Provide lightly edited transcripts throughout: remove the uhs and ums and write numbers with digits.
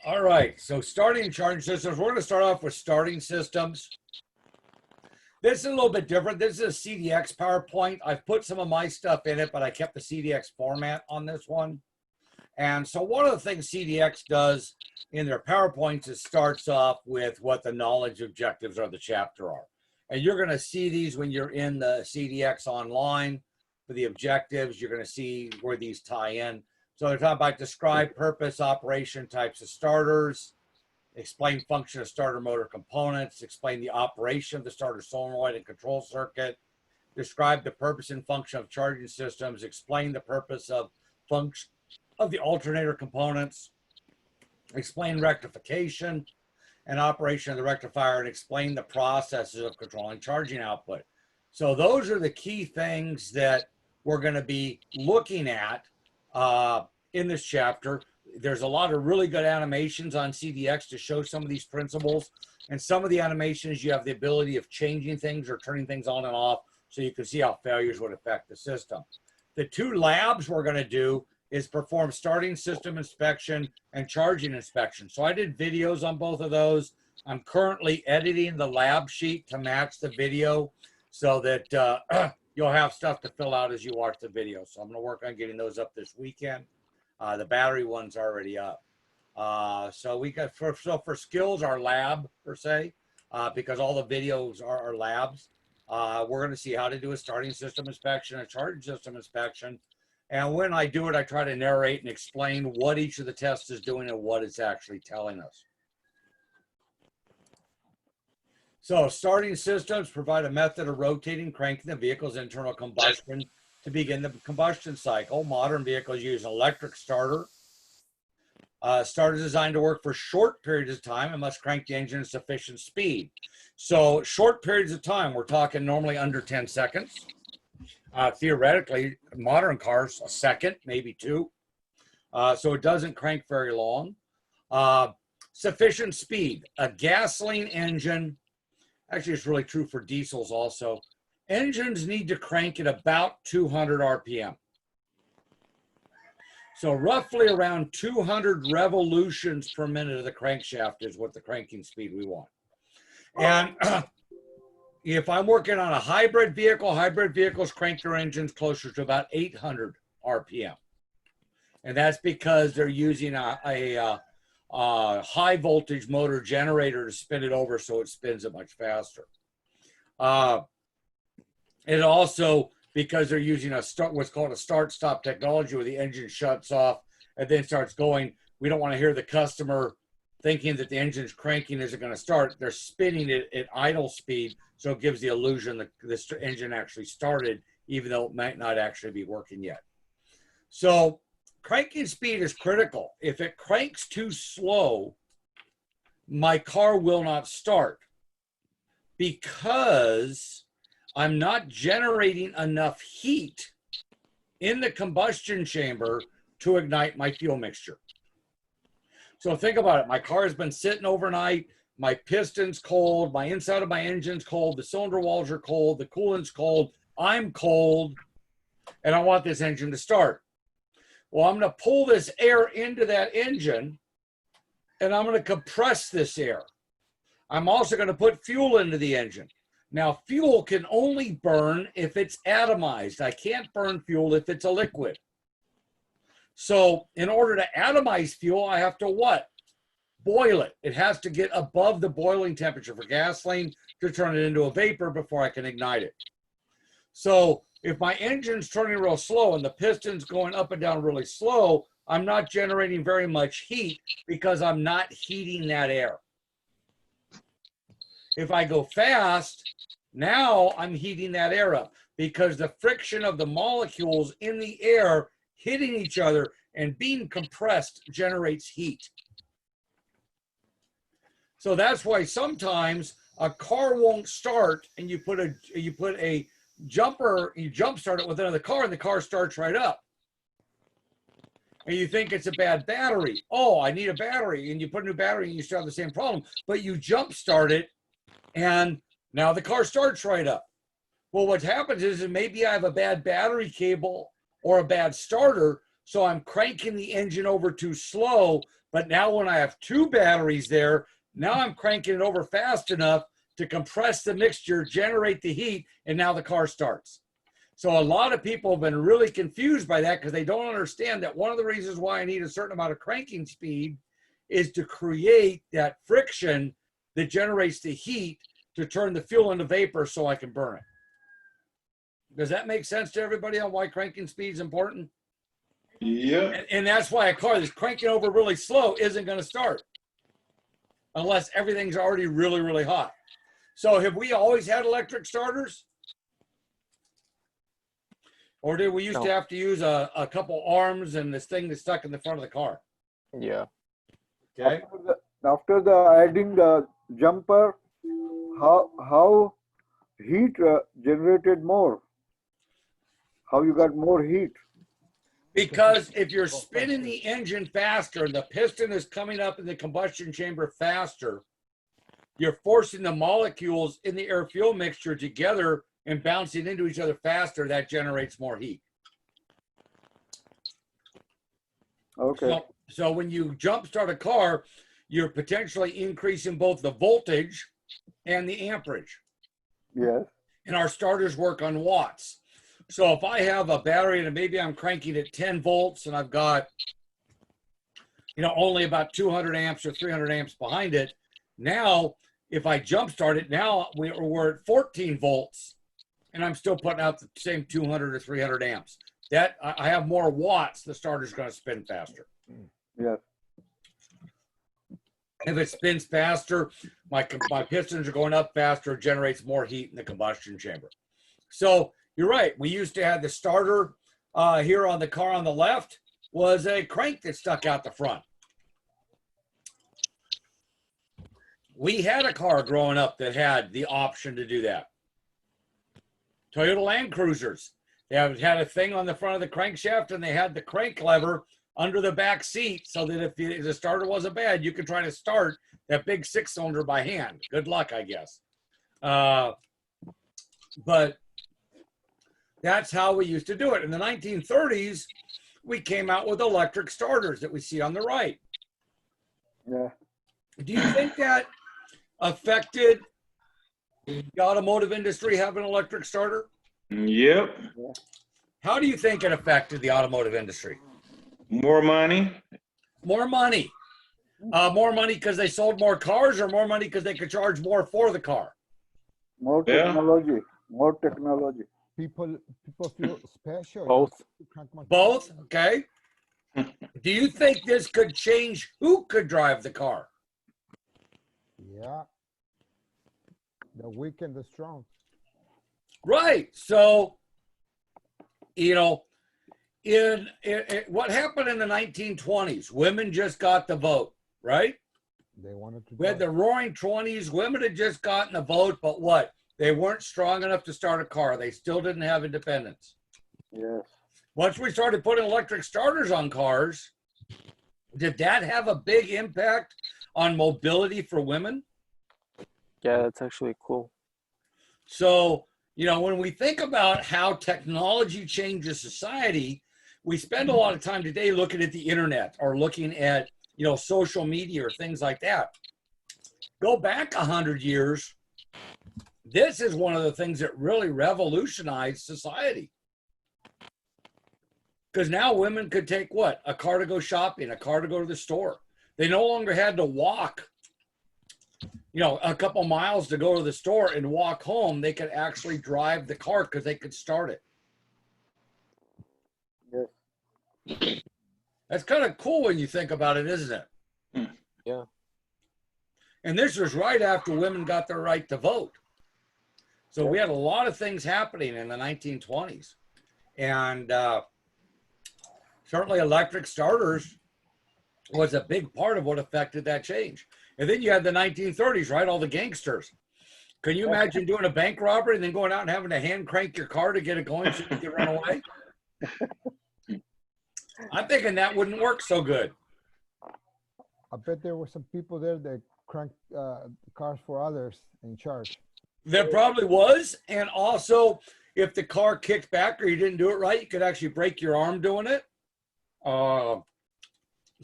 All right, so starting charging systems. We're going to start off with starting systems. This is a little bit different. This is a CDX PowerPoint. I've put some of my stuff in it, but I kept the CDX format on this one. And so one of the things CDX does in their PowerPoints is starts off with what the knowledge objectives of the chapter are. And you're going to see these when you're in the CDX online for the objectives. You're going to see where these tie in. So they're talking about describe purpose, operation, types of starters, explain function of starter motor components, explain the operation of the starter solenoid and control circuit, describe the purpose and function of charging systems, explain the purpose of function of the alternator components, explain rectification and operation of the rectifier, and explain the processes of controlling charging output. So those are the key things that we're going to be looking at in this chapter. There's a lot of really good animations on CDX to show some of these principles. And some of the animations, you have the ability of changing things or turning things on and off so you can see how failures would affect the system. The two labs we're going to do is perform starting system inspection and charging inspection. So I did videos on both of those. I'm currently editing the lab sheet to match the video so that you'll have stuff to fill out as you watch the video. So I'm going to work on getting those up this weekend. The battery one's already up. So we got for skills, our lab per se, because all the videos are our labs. We're going to see how to do a starting system inspection, a charging system inspection. And when I do it, I try to narrate and explain what each of the tests is doing and what it's actually telling us. So starting systems provide a method of rotating, cranking the vehicle's internal combustion to begin the combustion cycle. Modern vehicles use an electric starter. Starter is designed to work for short periods of time and must crank the engine at sufficient speed. So short periods of time, we're talking normally under 10 seconds. Theoretically, modern cars, a second, maybe two. So it doesn't crank very long. Sufficient speed. A gasoline engine, actually it's really true for diesels also. Engines need to crank at about 200 RPM. So roughly around 200 revolutions per minute of the crankshaft is what the cranking speed we want. And if I'm working on a hybrid vehicle, hybrid vehicles crank their engines closer to about 800 RPM. And that's because they're using a high voltage motor generator to spin it over so it spins it much faster. And also because they're using what's called a start-stop technology where the engine shuts off and then starts going. We don't want to hear the customer thinking that the engine's cranking isn't going to start. They're spinning it at idle speed, so it gives the illusion that this engine actually started, even though it might not actually be working yet. So cranking speed is critical. If it cranks too slow, my car will not start because I'm not generating enough heat in the combustion chamber to ignite my fuel mixture. So think about it. My car has been sitting overnight. My piston's cold. My inside of my engine's cold. The cylinder walls are cold. The coolant's cold. I'm cold. And I want this engine to start. Well, I'm going to pull this air into that engine, and I'm going to compress this air. I'm also going to put fuel into the engine. Now, fuel can only burn if it's atomized. I can't burn fuel if it's a liquid. So in order to atomize fuel, I have to what? Boil it. It has to get above the boiling temperature for gasoline to turn it into a vapor before I can ignite it. So if my engine's turning real slow and the piston's going up and down really slow, I'm not generating very much heat because I'm not heating that air. If I go fast, now I'm heating that air up because the friction of the molecules in the air hitting each other and being compressed generates heat. So that's why sometimes a car won't start and you put a jumper, you jump start it with another car and the car starts right up. And you think it's a bad battery. Oh, I need a battery. And you put a new battery and you still have the same problem, but you jump start it and now the car starts right up. Well, what happens is maybe I have a bad battery cable or a bad starter. So I'm cranking the engine over too slow. But now when I have two batteries there, now I'm cranking it over fast enough to compress the mixture, generate the heat, and now the car starts. So a lot of people have been really confused by that because they don't understand that one of the reasons why I need a certain amount of cranking speed is to create that friction that generates the heat to turn the fuel into vapor so I can burn it. Does that make sense to everybody on why cranking speed is important? Yeah. And that's why a car that's cranking over really slow isn't going to start unless everything's already really, really hot. So have we always had electric starters? Or did we used to have to use a couple arms and this thing that's stuck in the front of the car? Yeah. Okay. After the adding the jumper, how heat generated more? How you got more heat? Because if you're spinning the engine faster and the piston is coming up in the combustion chamber faster, you're forcing the molecules in the air fuel mixture together and bouncing into each other faster. That generates more heat. Okay. So when you jump start a car, you're potentially increasing both the voltage and the amperage. Yes. And our starters work on watts. So if I have a battery and maybe I'm cranking at 10 volts and I've got, only about 200 amps or 300 amps behind it. Now, if I jump start it, now we're at 14 volts and I'm still putting out the same 200 or 300 amps. That I have more watts, the starter's going to spin faster. Yes. If it spins faster, my pistons are going up faster, it generates more heat in the combustion chamber. So you're right. We used to have the starter here on the car on the left was a crank that stuck out the front. We had a car growing up that had the option to do that. Toyota Land Cruisers. They had a thing on the front of the crankshaft and they had the crank lever under the back seat so that if the starter wasn't bad, you could try to start that big 6-cylinder by hand. Good luck, I guess. But that's how we used to do it. In the 1930s, we came out with electric starters that we see on the right. Yeah. Do you think that affected the automotive industry having an electric starter? Yep. How do you think it affected the automotive industry? More money. More money. More money because they sold more cars, or more money because they could charge more for the car? More technology. More technology. People feel special. Both. Both? Okay. Do you think this could change who could drive the car? Yeah. The weak and the strong. Right. So, in what happened in the 1920s, women just got the vote, right? They wanted to. We had the roaring 20s. Women had just gotten the vote, but what? They weren't strong enough to start a car. They still didn't have independence. Yes. Once we started putting electric starters on cars, did that have a big impact on mobility for women? Yeah, that's actually cool. So, when we think about how technology changes society, we spend a lot of time today looking at the internet or looking at, social media or things like that. Go back 100 years, this is one of the things that really revolutionized society. Because now women could take what? A car to go shopping, a car to go to the store. They no longer had to walk, a couple miles to go to the store and walk home. They could actually drive the car because they could start it. Yes. That's kind of cool when you think about it, isn't it? Yeah. And this was right after women got their right to vote. So we had a lot of things happening in the 1920s. And certainly electric starters was a big part of what affected that change. And then you had the 1930s, right? All the gangsters. Can you imagine doing a bank robbery and then going out and having to hand crank your car to get it going so you can run away? I'm thinking that wouldn't work so good. I bet there were some people there that cranked cars for others in charge. There probably was. And also, if the car kicked back or you didn't do it right, you could actually break your arm doing it. So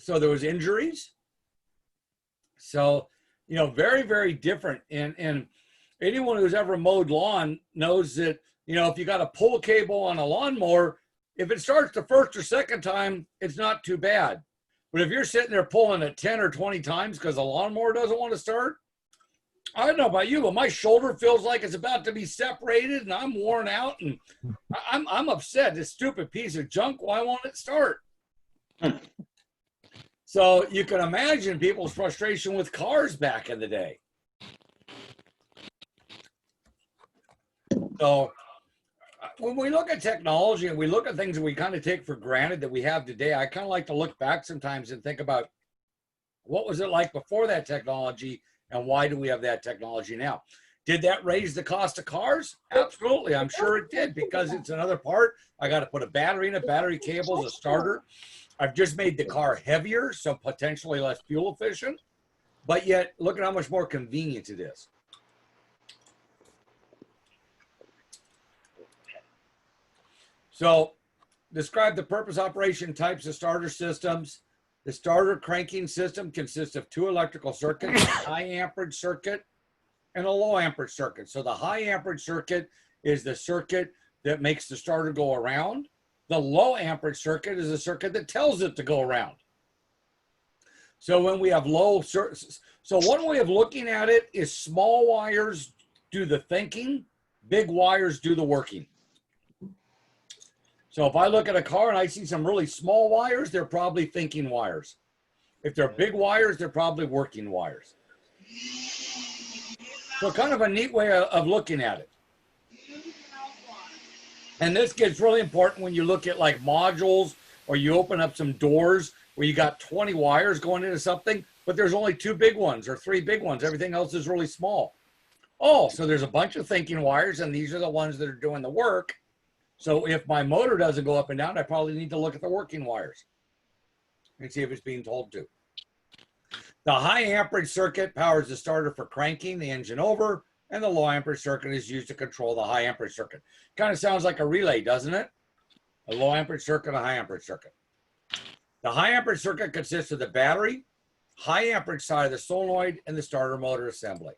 there was injuries. So, you know, very, very different. And anyone who's ever mowed lawn knows that, you know, if you got a pull cable on a lawnmower, if it starts the first or second time, it's not too bad. But if you're sitting there pulling it 10 or 20 times because the lawnmower doesn't want to start, I don't know about you, but my shoulder feels like it's about to be separated and I'm worn out and I'm upset. This stupid piece of junk, why won't it start? So you can imagine people's frustration with cars back in the day. So when we look at technology and we look at things that we kind of take for granted that we have today, I kind of like to look back sometimes and think about what was it like before that technology and why do we have that technology now? Did that raise the cost of cars? Absolutely. I'm sure it did because it's another part. I got to put a battery in it, battery cables, a starter. I've just made the car heavier, so potentially less fuel efficient, but yet look at how much more convenient it is. So describe the purpose, operation, types of starter systems. The starter cranking system consists of two electrical circuits, a high amperage circuit and a low amperage circuit. So the high amperage circuit is the circuit that makes the starter go around. The low amperage circuit is a circuit that tells it to go around. So when we have so one way of looking at it is small wires do the thinking, big wires do the working. So if I look at a car and I see some really small wires, they're probably thinking wires. If they're big wires, they're probably working wires. So kind of a neat way of looking at it. And this gets really important when you look at like modules or you open up some doors where you got 20 wires going into something, but there's only 2 big ones or 3 big ones. Everything else is really small. Oh, so there's a bunch of thinking wires and these are the ones that are doing the work. So if my motor doesn't go up and down, I probably need to look at the working wires and see if it's being told to. The high amperage circuit powers the starter for cranking the engine over, and the low amperage circuit is used to control the high amperage circuit. Kind of sounds like a relay, doesn't it? A low amperage circuit, a high amperage circuit. The high amperage circuit consists of the battery, high amperage side of the solenoid, and the starter motor assembly.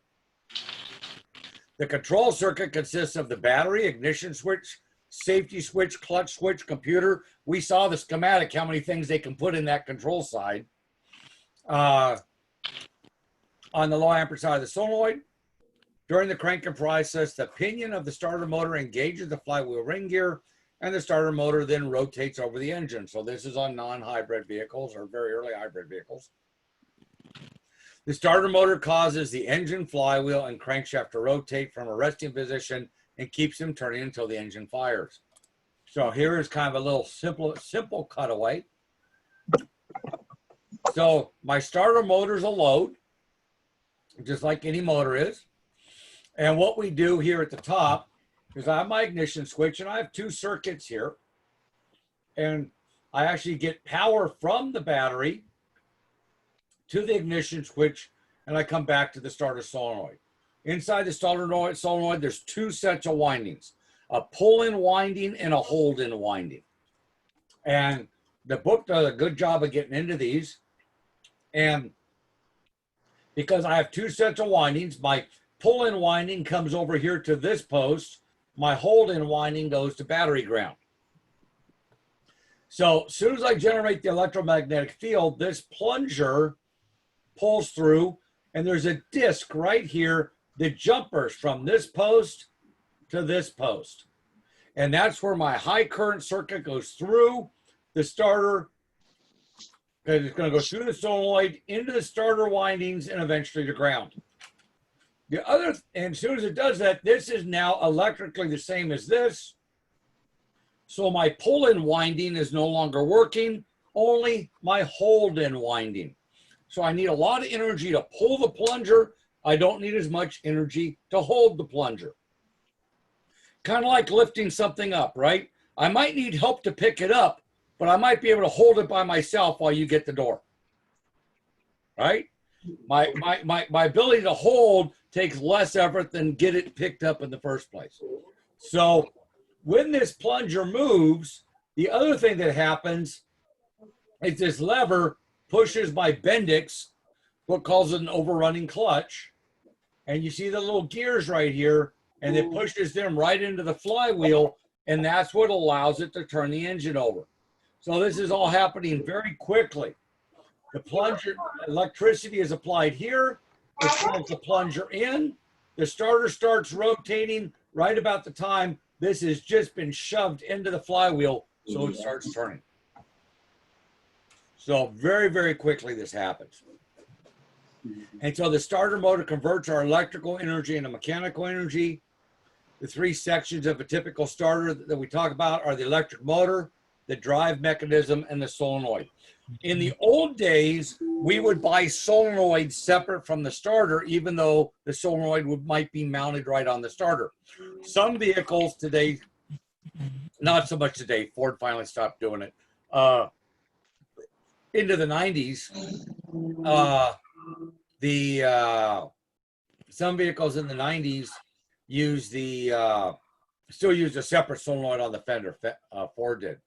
The control circuit consists of the battery, ignition switch, safety switch, clutch switch, computer. We saw the schematic, how many things they can put in that control side. On the low amperage side of the solenoid, during the cranking process, the pinion of the starter motor engages the flywheel ring gear and the starter motor then rotates over the engine. So this is on non-hybrid vehicles or very early hybrid vehicles. The starter motor causes the engine flywheel and crankshaft to rotate from a resting position and keeps them turning until the engine fires. So here is kind of a little simple cutaway. So my starter motor is a load, just like any motor is. And what we do here at the top is I have my ignition switch and I have 2 circuits here. And I actually get power from the battery to the ignition switch and I come back to the starter solenoid. Inside the starter solenoid, there's 2 sets of windings, a pull-in winding and a hold-in winding. And the book does a good job of getting into these. And because I have 2 sets of windings, my pull-in winding comes over here to this post. My hold-in winding goes to battery ground. So as soon as I generate the electromagnetic field, this plunger pulls through, and there's a disc right here that jumpers from this post to this post. And that's where my high current circuit goes through the starter. And it's going to go through the solenoid into the starter windings and eventually to ground. And as soon as it does that, this is now electrically the same as this. So my pull-in winding is no longer working, only my hold-in winding. So I need a lot of energy to pull the plunger. I don't need as much energy to hold the plunger. Kind of like lifting something up, right? I might need help to pick it up, but I might be able to hold it by myself while you get the door, right? My ability to hold takes less effort than get it picked up in the first place. So when this plunger moves, the other thing that happens is this lever pushes my Bendix, what causes an overrunning clutch. And you see the little gears right here, and it pushes them right into the flywheel, and that's what allows it to turn the engine over. So this is all happening very quickly. The plunger, electricity is applied here, it pulls the plunger in, the starter starts rotating right about the time this has just been shoved into the flywheel, so it starts turning. So very, very quickly this happens. And so the starter motor converts our electrical energy into mechanical energy. The three sections of a typical starter that we talk about are the electric motor, the drive mechanism, and the solenoid. In the old days, we would buy solenoids separate from the starter, even though the solenoid might be mounted right on the starter. Some vehicles today, not so much today, Ford finally stopped doing it. Into the 90s, some vehicles in the 90s use still use a separate solenoid on the fender. Ford did.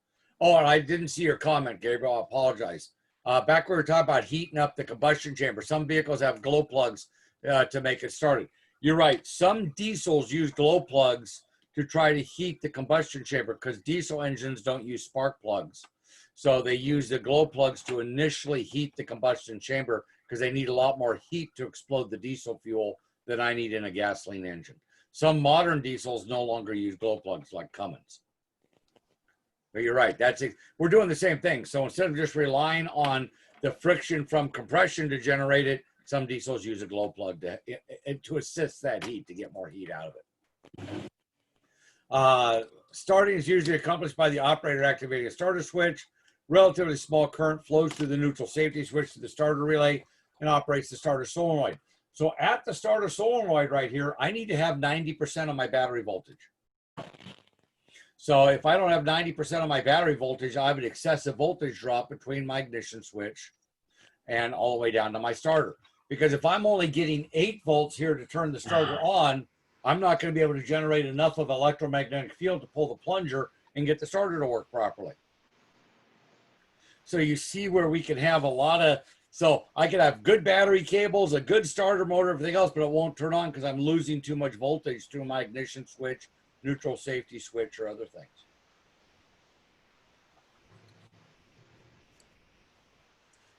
Oh, and I didn't see your comment, Gabriel. I apologize. Back when we were talking about heating up the combustion chamber, some vehicles have glow plugs to make it started. You're right. Some diesels use glow plugs to try to heat the combustion chamber because diesel engines don't use spark plugs. So they use the glow plugs to initially heat the combustion chamber because they need a lot more heat to explode the diesel fuel than I need in a gasoline engine. Some modern diesels no longer use glow plugs like Cummins. But you're right. We're doing the same thing. So instead of just relying on the friction from compression to generate it, some diesels use a glow plug to assist that heat, to get more heat out of it. Starting is usually accomplished by the operator activating a starter switch. Relatively small current flows through the neutral safety switch to the starter relay and operates the starter solenoid. So at the starter solenoid right here, I need to have 90% of my battery voltage. So if I don't have 90% of my battery voltage, I have an excessive voltage drop between my ignition switch and all the way down to my starter. Because if I'm only getting 8 volts here to turn the starter on, I'm not going to be able to generate enough of electromagnetic field to pull the plunger and get the starter to work properly. So you see where we can have a lot of, so I could have good battery cables, a good starter motor, everything else, but it won't turn on because I'm losing too much voltage through my ignition switch, neutral safety switch, or other things.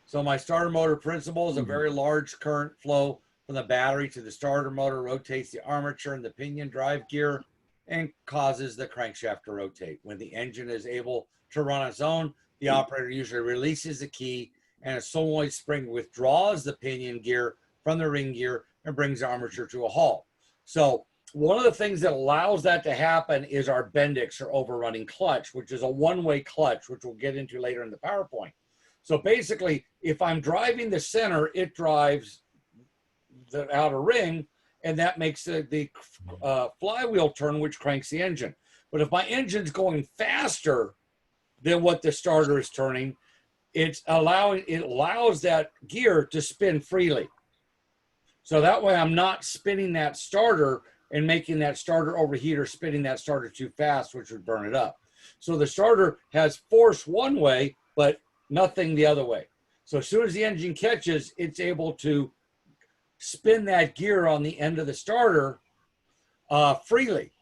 So my starter motor principle is a very large current flow from the battery to the starter motor, rotates the armature and the pinion drive gear, and causes the crankshaft to rotate. When the engine is able to run on its own, the operator usually releases the key and a solenoid spring withdraws the pinion gear from the ring gear and brings the armature to a halt. So one of the things that allows that to happen is our Bendix or overrunning clutch, which is a one-way clutch, which we'll get into later in the PowerPoint. So basically, if I'm driving the center, it drives the outer ring, and that makes the flywheel turn, which cranks the engine. But if my engine's going faster than what the starter is turning, it allows that gear to spin freely. So that way I'm not spinning that starter and making that starter overheat or spinning that starter too fast, which would burn it up. So the starter has force one way, but nothing the other way. So as soon as the engine catches, it's able to spin that gear on the end of the starter freely.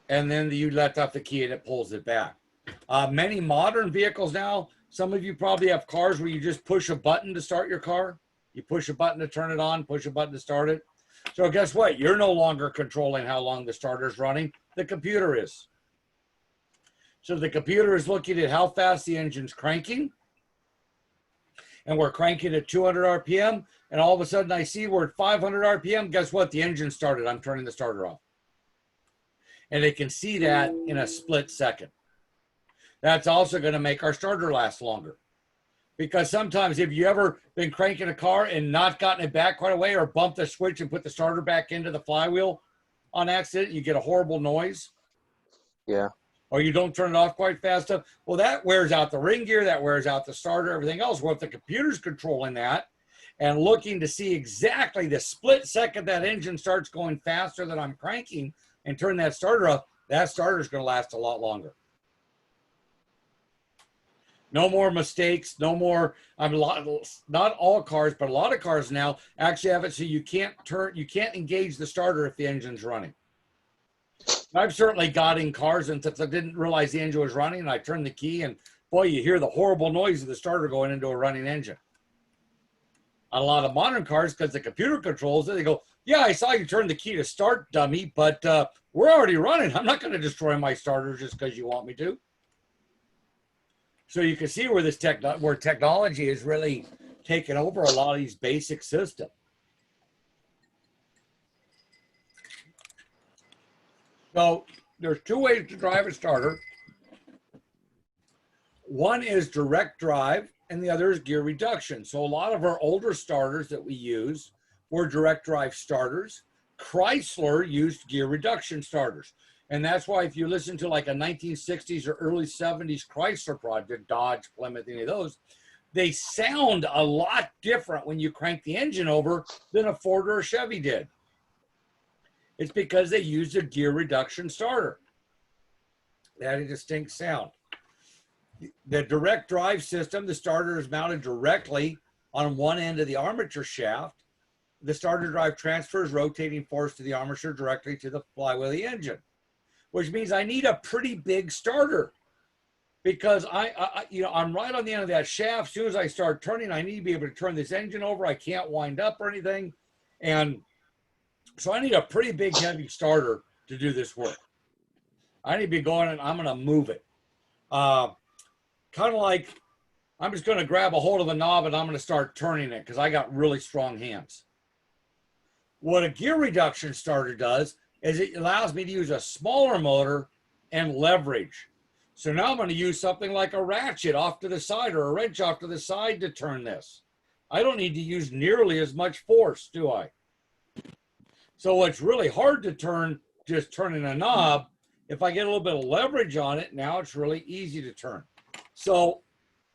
And then you let off the key and it pulls it back. Many modern vehicles now, some of you probably have cars where you just push a button to start your car. You push a button to turn it on, push a button to start it. So guess what? You're no longer controlling how long the starter's running. The computer is. So the computer is looking at how fast the engine's cranking. And we're cranking at 200 RPM. And all of a sudden I see we're at 500 RPM. Guess what? The engine started. I'm turning the starter off. And they can see that in a split second. That's also going to make our starter last longer. Because sometimes if you ever been cranking a car and not gotten it back quite away or bumped the switch and put the starter back into the flywheel on accident, you get a horrible noise. Yeah. Or you don't turn it off quite fast enough. Well, that wears out the ring gear, that wears out the starter, everything else. Well, if the computer's controlling that and looking to see exactly the split second that engine starts going faster than I'm cranking and turn that starter off, that starter is going to last a lot longer. No more mistakes. No more. Not all cars, but a lot of cars now actually have it so you can't engage the starter if the engine's running. I've certainly got in cars and since I didn't realize the engine was running, and I turned the key, and boy, you hear the horrible noise of the starter going into a running engine. On a lot of modern cars, because the computer controls it, they go, "Yeah, I saw you turn the key to start, dummy, but we're already running. I'm not going to destroy my starter just because you want me to." So you can see where where technology is really taken over a lot of these basic systems. So there's two ways to drive a starter. One is direct drive and the other is gear reduction. So a lot of our older starters that we use were direct drive starters. Chrysler used gear reduction starters. And that's why if you listen to like a 1960s or early 70s Chrysler project, Dodge, Plymouth, any of those, they sound a lot different when you crank the engine over than a Ford or a Chevy did. It's because they used a gear reduction starter. They had a distinct sound. The direct drive system, the starter is mounted directly on one end of the armature shaft. The starter drive transfers rotating force to the armature directly to the flywheel of the engine, which means I need a pretty big starter because I'm right on the end of that shaft. As soon as I start turning, I need to be able to turn this engine over. I can't wind up or anything. And so I need a pretty big, heavy starter to do this work. I need to be going and I'm going to move it. Kind of like I'm just going to grab a hold of the knob and I'm going to start turning it because I got really strong hands. What a gear reduction starter does is it allows me to use a smaller motor and leverage. So now I'm going to use something like a ratchet off to the side or a wrench off to the side to turn this. I don't need to use nearly as much force, do I? So what's really hard to turn, just turning a knob, if I get a little bit of leverage on it, now it's really easy to turn. So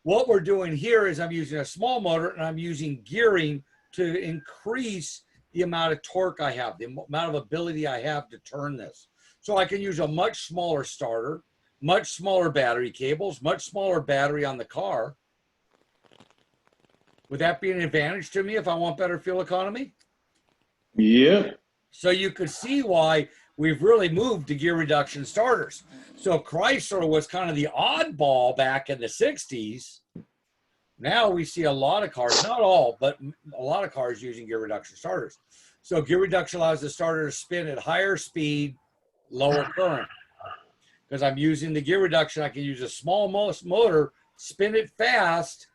what we're doing here is I'm using a small motor and I'm using gearing to increase the amount of torque I have, the amount of ability I have to turn this. So I can use a much smaller starter, much smaller battery cables, much smaller battery on the car. Would that be an advantage to me if I want better fuel economy? Yep. So you could see why we've really moved to gear reduction starters. So Chrysler was kind of the oddball back in the 60s. Now we see a lot of cars, not all, but a lot of cars using gear reduction starters. So gear reduction allows the starter to spin at higher speed, lower current. Because I'm using the gear reduction, I can use a small motor, spin it fast,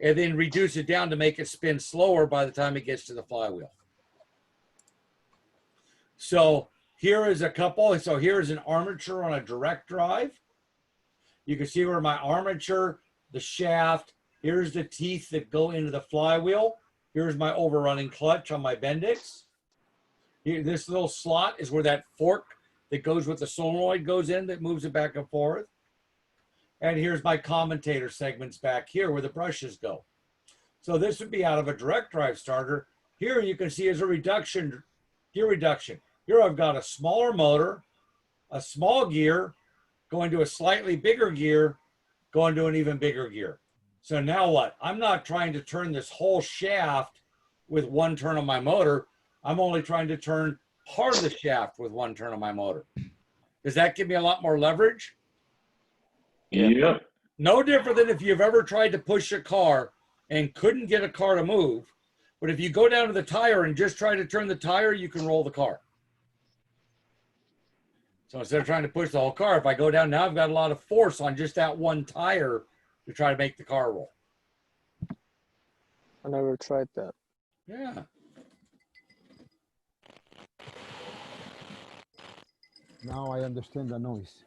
and then reduce it down to make it spin slower by the time it gets to the flywheel. So here is a couple. So here's an armature on a direct drive. You can see where my armature, the shaft, here's the teeth that go into the flywheel. Here's my overrunning clutch on my Bendix. Here, this little slot is where that fork that goes with the solenoid goes in that moves it back and forth. And here's my commutator segments back here where the brushes go. So this would be out of a direct drive starter. Here you can see is a reduction, gear reduction. Here I've got a smaller motor, a small gear, going to a slightly bigger gear, going to an even bigger gear. So now what? I'm not trying to turn this whole shaft with one turn on my motor. I'm only trying to turn part of the shaft with one turn on my motor. Does that give me a lot more leverage? Yep. No different than if you've ever tried to push a car and couldn't get a car to move. But if you go down to the tire and just try to turn the tire, you can roll the car. So instead of trying to push the whole car, if I go down now, I've got a lot of force on just that one tire to try to make the car roll. I never tried that. Yeah. Now I understand the noise.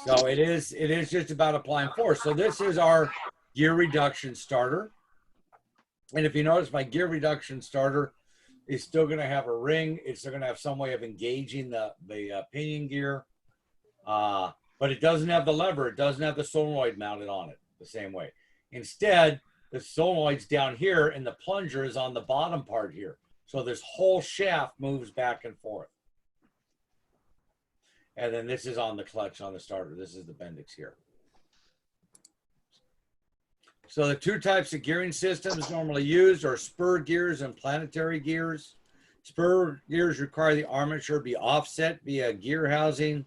So it is just about applying force. So this is our gear reduction starter. And if you notice, my gear reduction starter is still going to have a ring. It's still going to have some way of engaging the pinion gear. But it doesn't have the lever. It doesn't have the solenoid mounted on it the same way. Instead, the solenoid's down here and the plunger is on the bottom part here. So this whole shaft moves back and forth. And then this is on the clutch on the starter. This is the Bendix here. So the two types of gearing systems normally used are spur gears and planetary gears. Spur gears require the armature be offset via gear housing,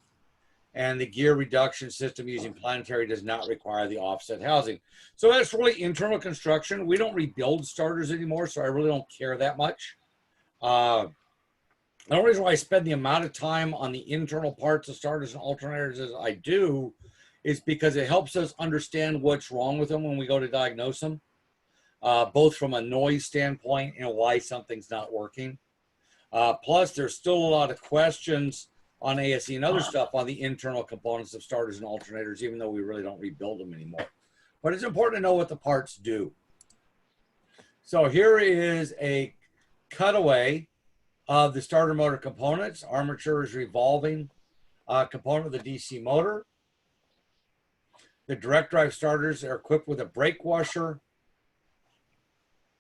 and the gear reduction system using planetary does not require the offset housing. So that's really internal construction. We don't rebuild starters anymore, so I really don't care that much. The only reason why I spend the amount of time on the internal parts of starters and alternators as I do is because it helps us understand what's wrong with them when we go to diagnose them, both from a noise standpoint and why something's not working. Plus, there's still a lot of questions on ASE and other stuff on the internal components of starters and alternators, even though we really don't rebuild them anymore. But it's important to know what the parts do. So here is a cutaway of the starter motor components. Armature is revolving component of the DC motor. The direct drive starters are equipped with a brake washer.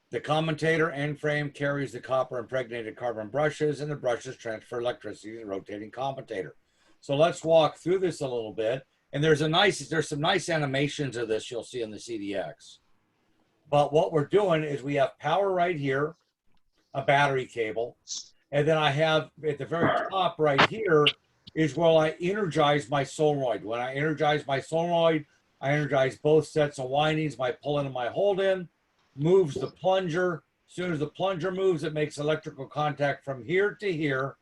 The commutator end frame carries the copper impregnated carbon brushes, and the brushes transfer electricity to the rotating commutator. So let's walk through this a little bit. And there's some nice animations of this you'll see in the CDX. But what we're doing is we have power right here, a battery cable, and then I have at the very top right here is where I energize my solenoid. When I energize my solenoid, I energize both sets of windings, my pull in and my hold in, moves the plunger. As soon as the plunger moves, it makes electrical contact from here to here,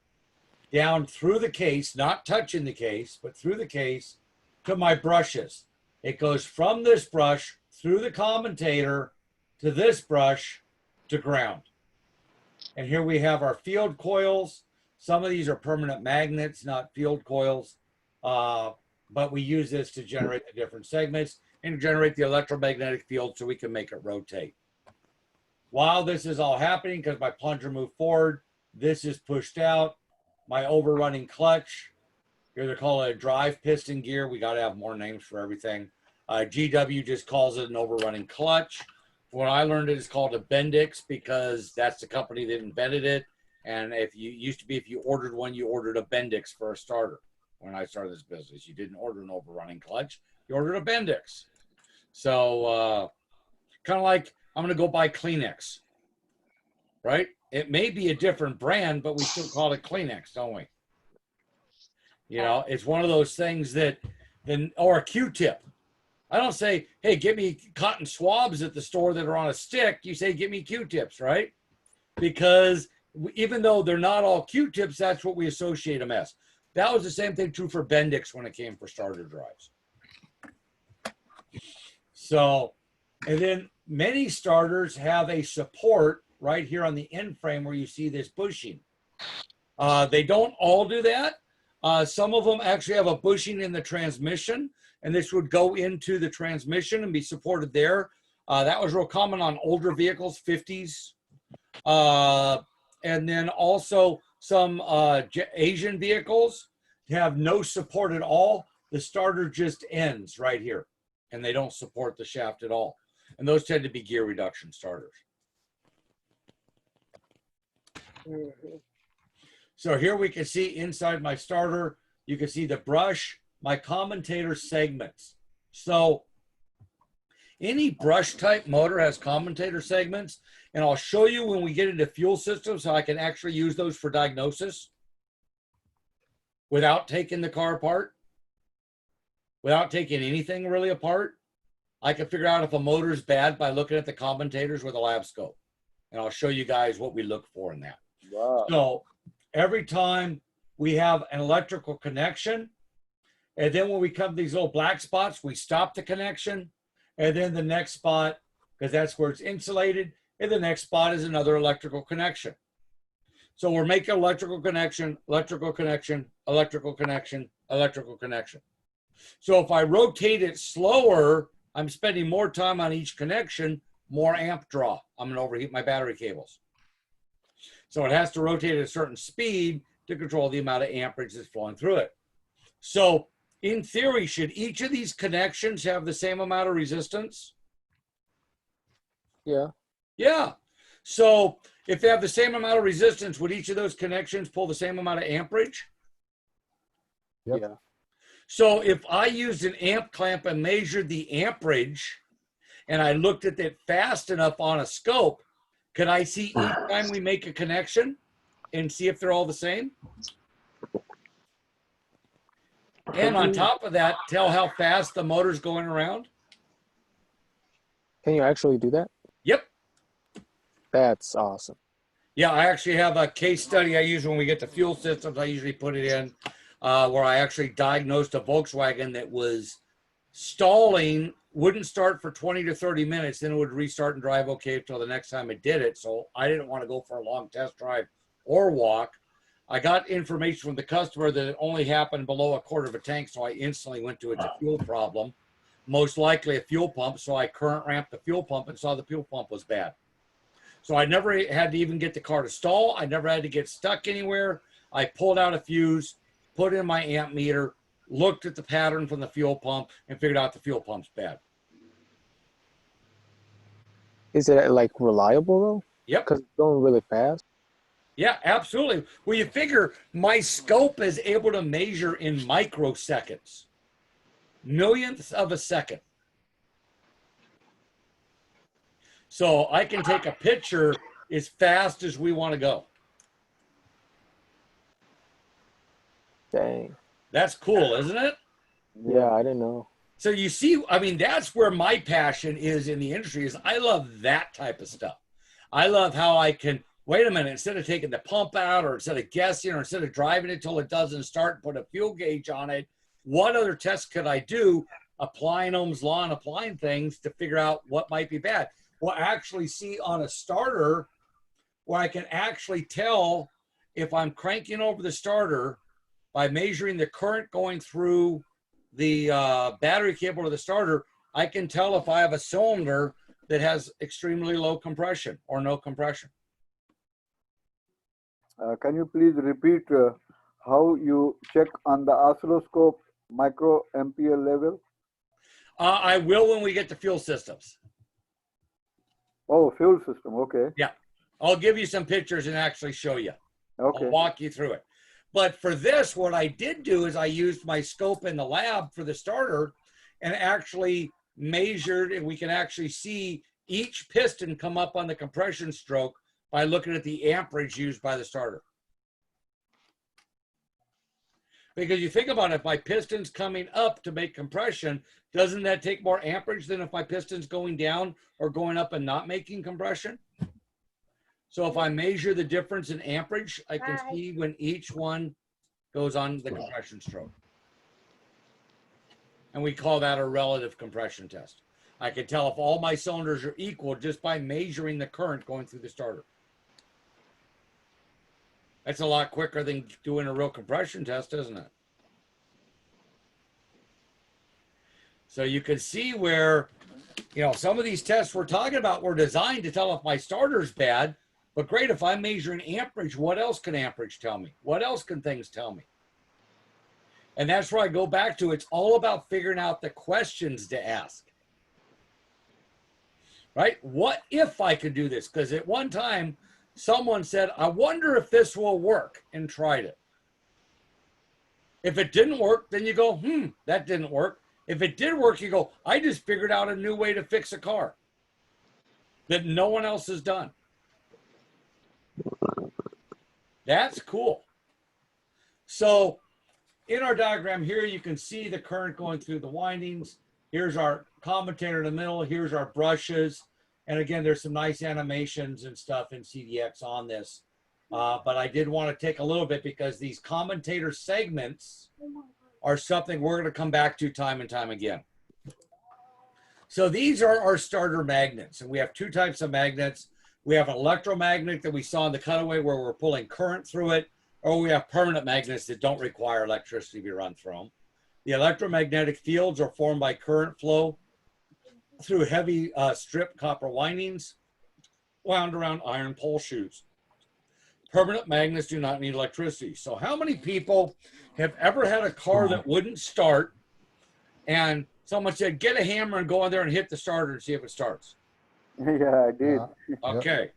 down through the case, not touching the case, but through the case to my brushes. It goes from this brush through the commutator to this brush to ground. And here we have our field coils. Some of these are permanent magnets, not field coils. But we use this to generate the different segments and generate the electromagnetic field so we can make it rotate. While this is all happening, because my plunger moved forward, this is pushed out. My overrunning clutch, here they call it a drive piston gear. We got to have more names for everything. GW just calls it an overrunning clutch. When I learned it, it's called a Bendix because that's the company that invented it. And if you ordered one, you ordered a Bendix for a starter. When I started this business, you didn't order an overrunning clutch, you ordered a Bendix. So kind of like I'm going to go buy Kleenex, right? It may be a different brand, but we still call it Kleenex, don't we? You know, it's one of those things that or a Q-tip. I don't say, hey, get me cotton swabs at the store that are on a stick. You say, get me Q-tips, right? Because even though they're not all Q-tips, that's what we associate them as. That was the same thing true for Bendix when it came for starter drives. So, and then many starters have a support right here on the end frame where you see this bushing. They don't all do that. Some of them actually have a bushing in the transmission, and this would go into the transmission and be supported there. That was real common on older vehicles, 50s. And then also some Asian vehicles have no support at all. The starter just ends right here, and they don't support the shaft at all. And those tend to be gear reduction starters. So here we can see inside my starter, you can see the brush, my commutator segments. So any brush type motor has commutator segments, and I'll show you when we get into fuel systems how I can actually use those for diagnosis without taking the car apart, without taking anything really apart. I can figure out if a motor is bad by looking at the commutators with a lab scope. And I'll show you guys what we look for in that. Wow. So every time we have an electrical connection, and then when we come to these little black spots, we stop the connection. And then the next spot, because that's where it's insulated, and the next spot is another electrical connection. So we're making electrical connection, electrical connection, electrical connection, electrical connection. So if I rotate it slower, I'm spending more time on each connection, more amp draw. I'm going to overheat my battery cables. So it has to rotate at a certain speed to control the amount of amperage that's flowing through it. So in theory, should each of these connections have the same amount of resistance? Yeah. Yeah. So if they have the same amount of resistance, would each of those connections pull the same amount of amperage? Yep. Yeah. So if I used an amp clamp and measured the amperage and I looked at it fast enough on a scope, could I see each time we make a connection and see if they're all the same? And on top of that, tell how fast the motor's going around? Can you actually do that? Yep. That's awesome. Yeah, I actually have a case study I use when we get the fuel systems. I usually put it in where I actually diagnosed a Volkswagen that was stalling, wouldn't start for 20 to 30 minutes, then it would restart and drive okay until the next time it did it. So I didn't want to go for a long test drive or walk. I got information from the customer that it only happened below a quarter of a tank, so I instantly went to it's a fuel problem, most likely a fuel pump. So I current ramped the fuel pump and saw the fuel pump was bad. So I never had to even get the car to stall. I never had to get stuck anywhere. I pulled out a fuse, put in my amp meter, looked at the pattern from the fuel pump, and figured out the fuel pump's bad. Is it like reliable though? Yep. Because it's going really fast. Yeah, absolutely. Well, you figure my scope is able to measure in microseconds, millionths of a second. So I can take a picture as fast as we want to go. Dang. That's cool, isn't it? Yeah, I didn't know. So you see, I mean, that's where my passion is in the industry is I love that type of stuff. I love how I can, wait a minute, instead of taking the pump out or instead of guessing or instead of driving it till it doesn't start, put a fuel gauge on it, what other tests could I do? Applying Ohm's law and applying things to figure out what might be bad. We'll actually see on a starter where I can actually tell if I'm cranking over the starter by measuring the current going through the battery cable to the starter, I can tell if I have a cylinder that has extremely low compression or no compression. Can you please repeat how you check on the oscilloscope microampere level? I will when we get to fuel systems. Oh, fuel system. Okay. Yeah. I'll give you some pictures and actually show you. Okay. I'll walk you through it. But for this, what I did do is I used my scope in the lab for the starter and actually measured, and we can actually see each piston come up on the compression stroke by looking at the amperage used by the starter. Because you think about it, if my piston's coming up to make compression, doesn't that take more amperage than if my piston's going down or going up and not making compression? So if I measure the difference in amperage, I can see when each one goes on the compression stroke. And we call that a relative compression test. I can tell if all my cylinders are equal just by measuring the current going through the starter. That's a lot quicker than doing a real compression test, isn't it? So you can see where, you know, some of these tests we're talking about were designed to tell if my starter's bad, but great, if I'm measuring amperage, what else can amperage tell me? What else can things tell me? And that's where I go back to, it's all about figuring out the questions to ask. Right? What if I could do this? Because at one time, someone said, I wonder if this will work, and tried it. If it didn't work, then you go, that didn't work. If it did work, you go, I just figured out a new way to fix a car that no one else has done. That's cool. So in our diagram here, you can see the current going through the windings. Here's our commutator in the middle. Here's our brushes. And again, there's some nice animations and stuff in CDX on this. But I did want to take a little bit because these commutator segments are something we're going to come back to time and time again. So these are our starter magnets. And we have two types of magnets. We have an electromagnet that we saw in the cutaway where we're pulling current through it, or we have permanent magnets that don't require electricity to be run through them. The electromagnetic fields are formed by current flow through heavy strip copper windings wound around iron pole shoes. Permanent magnets do not need electricity. So how many people have ever had a car that wouldn't start and someone said, get a hammer and go in there and hit the starter and see if it starts? Yeah, I did. Okay.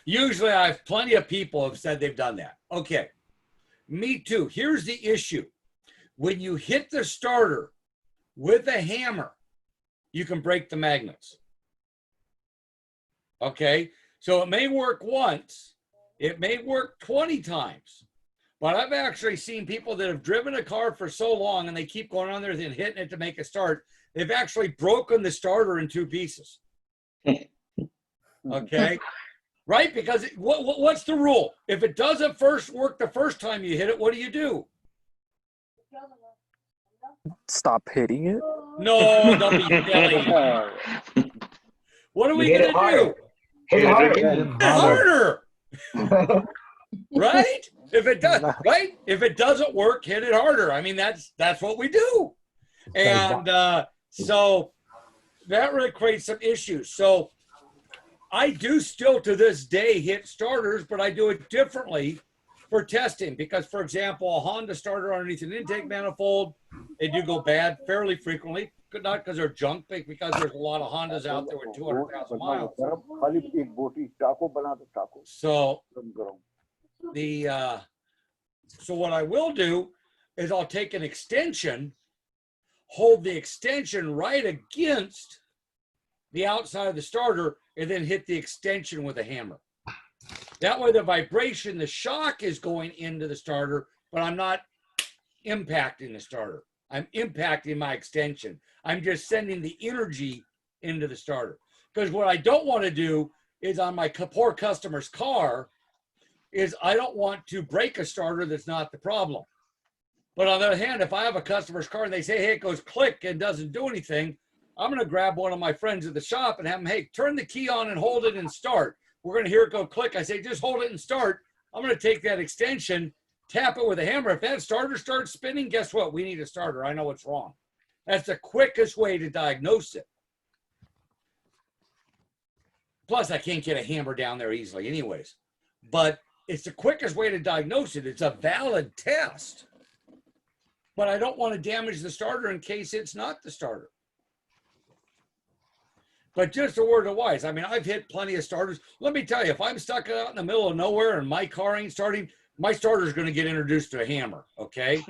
Usually I have plenty of people have said they've done that. Okay. Me too. Here's the issue. When you hit the starter with a hammer, you can break the magnets. Okay, so it may work once, it may work 20 times, but I've actually seen people that have driven a car for so long and they keep going on there and hitting it to make a start. They've actually broken the starter in 2 pieces. Okay, right? Because what's the rule? If it doesn't first work the first time you hit it, what do? Stop hitting it. No, don't be silly. What are we Hit it gonna do? Hit it harder. Hit him Hit harder, right? If it does, Nice. right? If it doesn't work, hit it harder. I mean, that's what we do, and so that really creates some issues. So I do still to this day hit starters, but I do it differently for testing because, for example, a Honda starter underneath an intake manifold, they do go bad fairly frequently. Not because they're junk, but because there's a lot of Hondas out there with 200,000 miles. खाली एक बोटी टाको बना दो टाको So गरम गरम so what I will do is I'll take an extension, hold the extension right against the outside of the starter, and then hit the extension with a hammer. That way the vibration, the shock is going into the starter, but I'm not impacting the starter. I'm impacting my extension. I'm just sending the energy into the starter. Because what I don't want to do is on my poor customer's car is I don't want to break a starter that's not the problem. But on the other hand, if I have a customer's car and they say, hey, it goes click and doesn't do anything, I'm going to grab one of my friends at the shop and have them, hey, turn the key on and hold it and start. We're going to hear it go click. I say, just hold it and start. I'm going to take that extension, tap it with a hammer. If that starter starts spinning, guess what? We need a starter. I know what's wrong. That's the quickest way to diagnose it. Plus, I can't get a hammer down there easily anyways. But it's the quickest way to diagnose it. It's a valid test. But I don't want to damage the starter in case it's not the starter. But just a word of advice. I mean, I've hit plenty of starters. Let me tell you, if I'm stuck out in the middle of nowhere and my car ain't starting, my starter is going to get introduced to a hammer, okay?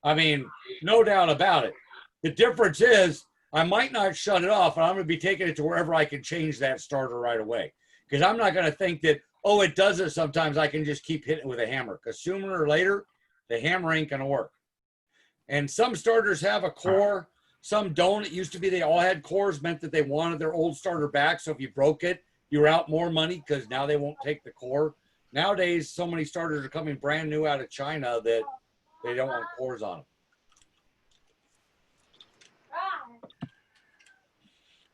I mean, no doubt about it. The difference is I might not shut it off, and I'm going to be taking it to wherever I can change that starter right away. Because I'm not going to think that, oh, it does it sometimes. I can just keep hitting it with a hammer. Because sooner or later, the hammer ain't going to work. And some starters have a core. Some don't. It used to be they all had cores, meant that they wanted their old starter back. So if you broke it, you were out more money because now they won't take the core. Nowadays, so many starters are coming brand new out of China that they don't want cores on them.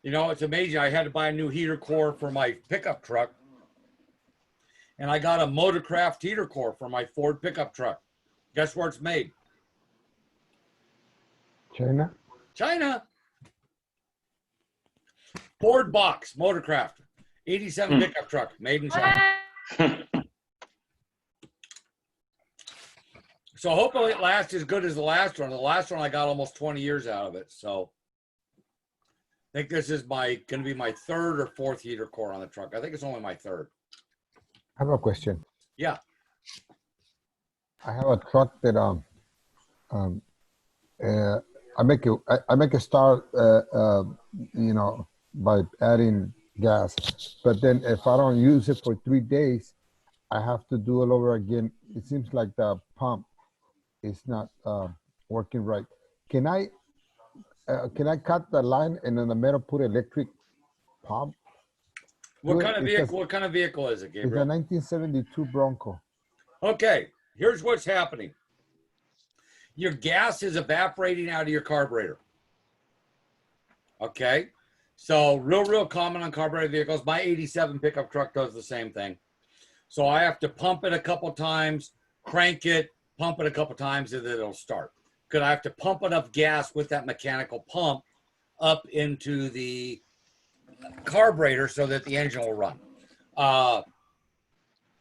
You know, it's amazing. I had to buy a new heater core for my pickup truck. And I got a Motorcraft heater core for my Ford pickup truck. Guess where it's made? China? China. Ford box, Motorcraft. 87 pickup truck, made in China. So hopefully it lasts as good as the last one. The last one I got almost 20 years out of it. So I think this is going to be my 3rd or 4th heater core on the truck. I think it's only my 3rd. I have a question. Yeah. I have a truck that I make a start you know, by adding gas, but then if I don't use it for 3 days, I have to do it over again. It seems like the pump is not working right. Can I cut the line and in the middle put electric pump? What kind of vehicle is it, It's a Gabriel? 1972 Bronco. Okay, here's what's happening. Your gas is evaporating out of your carburetor. Okay, so real common on carbureted vehicles. My 87 pickup truck does the same thing. So I have to pump it a couple times, crank it, pump it a couple times, and then it'll start. Because I have to pump enough gas with that mechanical pump up into the carburetor so that the engine will run.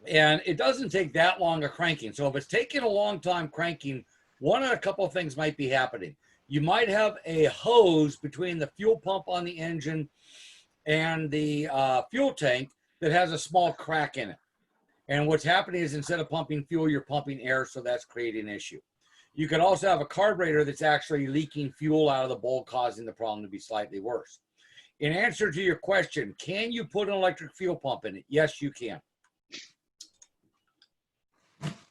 And it doesn't take that long of cranking. So if it's taking a long time cranking, one of a couple of things might be happening. You might have a hose between the fuel pump on the engine and the fuel tank that has a small crack in it. And what's happening is instead of pumping fuel, you're pumping air, so that's creating an issue. You could also have a carburetor that's actually leaking fuel out of the bowl, causing the problem to be slightly worse. In answer to your question, can you put an electric fuel pump in it? Yes, you can.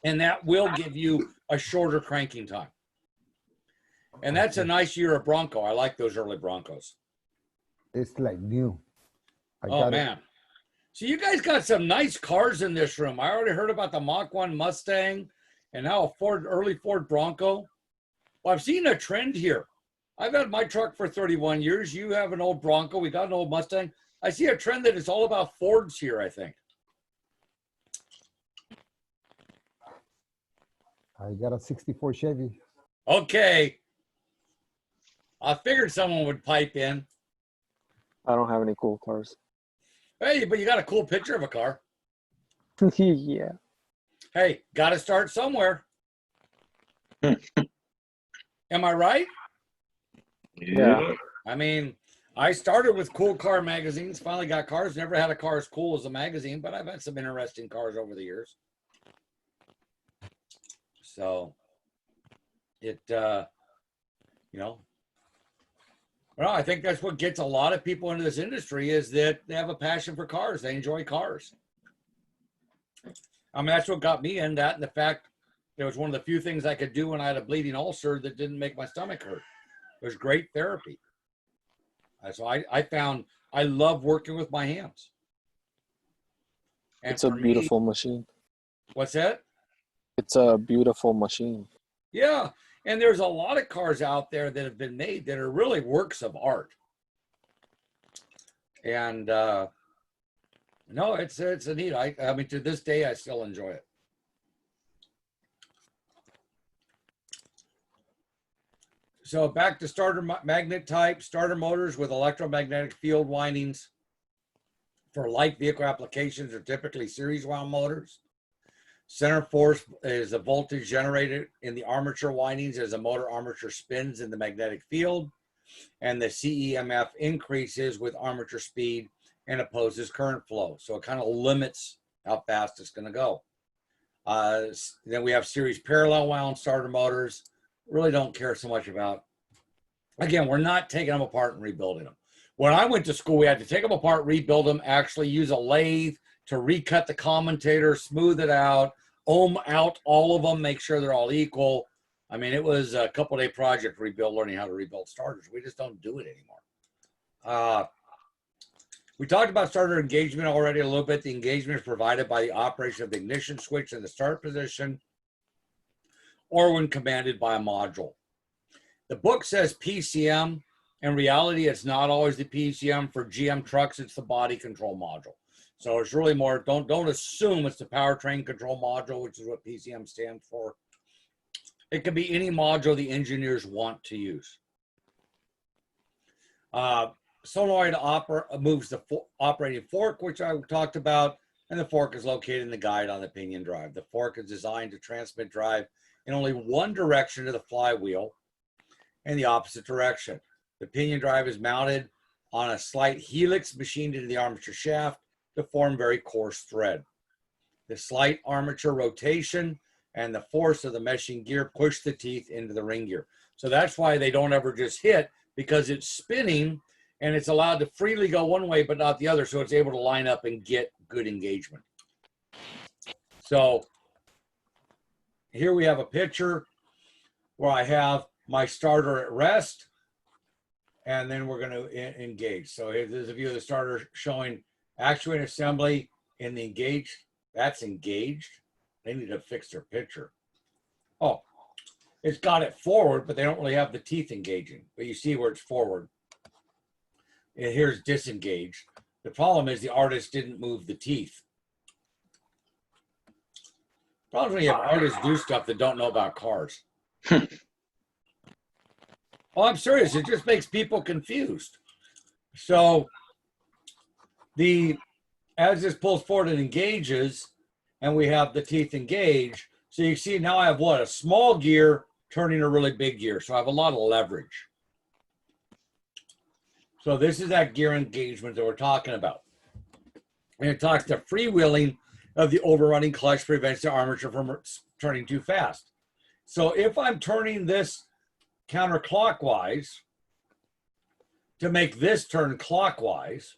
And that will give you a shorter cranking time. And that's a nice year of Bronco. I like those early Broncos. It's like new. I Oh, got it. man. So you guys got some nice cars in this room. I already heard about the Mach 1 Mustang and now a early Ford Bronco. Well, I've seen a trend here. I've had my truck for 31 years. You have an old Bronco. We got an old Mustang. I see a trend that it's all about Fords here, I think. I got a 64 Chevy. Okay. I figured someone would pipe in. I don't have any cool cars. Hey, but you got a cool picture of a car. Yeah. Hey, got to start somewhere. Am I right? Yeah. I mean, I started with cool car magazines, finally got cars, never had a car as cool as a magazine, but I've had some interesting cars over the years. So it, you know, well, I think that's what gets a lot of people into this industry is that they have a passion for cars. They enjoy cars. I mean, that's what got me in that. And the fact it was one of the few things I could do when I had a bleeding ulcer that didn't make my stomach hurt. It was great therapy. So I found I love working with my hands. And It's a for me- beautiful machine. What's that? It's a beautiful machine. Yeah. And there's a lot of cars out there that have been made that are really works of art. And no, it's a neat. I mean, to this day, I still enjoy it. So back to starter magnet type, starter motors with electromagnetic field windings for light vehicle applications are typically series wound motors. Center force is a voltage generated in the armature windings as a motor armature spins in the magnetic field, and the CEMF increases with armature speed and opposes current flow. So it kind of limits how fast it's going to go. Then we have series parallel wound starter motors. Really don't care so much about. Again, we're not taking them apart and rebuilding them. When I went to school, we had to take them apart, rebuild them, actually use a lathe to recut the commutator, smooth it out, ohm out all of them, make sure they're all equal. I mean, it was a couple-day project learning how to rebuild starters. We just don't do it anymore. We talked about starter engagement already a little bit. The engagement is provided by the operation of the ignition switch in the start position or when commanded by a module. The book says PCM. In reality, it's not always the PCM. For GM trucks, it's the body control module. So it's really more, don't assume it's the powertrain control module, which is what PCM stands for. It can be any module the engineers want to use. Solenoid moves the operating fork, which I talked about, and the fork is located in the guide on the pinion drive. The fork is designed to transmit drive in only one direction to the flywheel and the opposite direction. The pinion drive is mounted on a slight helix machined into the armature shaft to form very coarse thread. The slight armature rotation and the force of the meshing gear push the teeth into the ring gear. So that's why they don't ever just hit, because it's spinning and it's allowed to freely go one way but not the other, so it's able to line up and get good engagement. So here we have a picture where I have my starter at rest, and then we're going to engage. So here's a view of the starter showing actuator assembly in the engaged. That's engaged. They need to fix their picture. Oh, it's got it forward, but they don't really have the teeth engaging. But you see where it's forward. And here's disengaged. The problem is the artist didn't move the teeth. Problem is when you have artists do stuff that don't know about cars. Oh, I'm serious. It just makes people confused. So as this pulls forward and engages, and we have the teeth engaged. So you see now I have what? A small gear turning a really big gear. So I have a lot of leverage. So this is that gear engagement that we're talking about. And it talks to freewheeling of the overrunning clutch prevents the armature from turning too fast. So if I'm turning this counterclockwise to make this turn clockwise,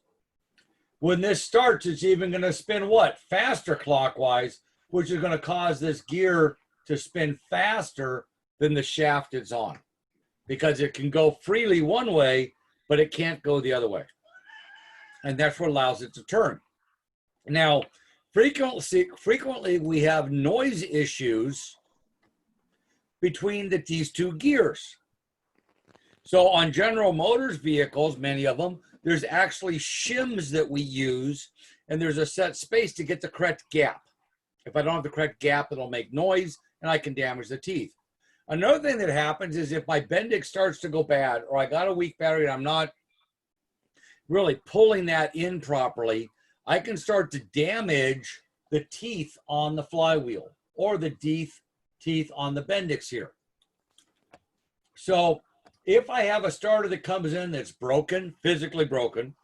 when this starts, it's even going to spin what? Faster clockwise, which is going to cause this gear to spin faster than the shaft it's on, because it can go freely one way, but it can't go the other way. And that's what allows it to turn. Now, frequently we have noise issues between these two gears. So on General Motors vehicles, many of them, there's actually shims that we use, and there's a set space to get the correct gap. If I don't have the correct gap, it'll make noise, and I can damage the teeth. Another thing that happens is if my Bendix starts to go bad, or I got a weak battery and I'm not really pulling that in properly, I can start to damage the teeth on the flywheel or the teeth on the Bendix here. So if I have a starter that comes in that's broken, physically broken,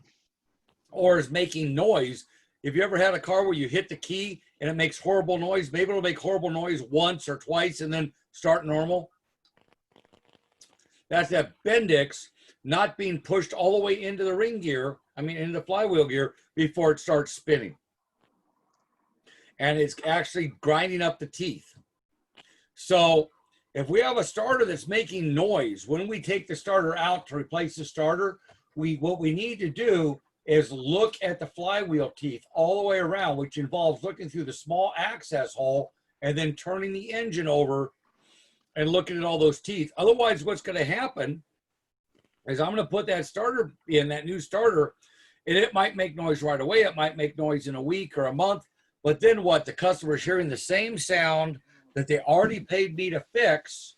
or is making noise, if you ever had a car where you hit the key and it makes horrible noise, maybe it'll make horrible noise once or twice and then start normal. That's that Bendix not being pushed all the way into the ring gear, into the flywheel gear before it starts spinning. And it's actually grinding up the teeth. So if we have a starter that's making noise, when we take the starter out to replace the starter, what we need to do is look at the flywheel teeth all the way around, which involves looking through the small access hole and then turning the engine over and looking at all those teeth. Otherwise, what's going to happen is I'm going to put that starter in, that new starter, and it might make noise right away. It might make noise in a week or a month. But then what? The customer's hearing the same sound that they already paid me to fix,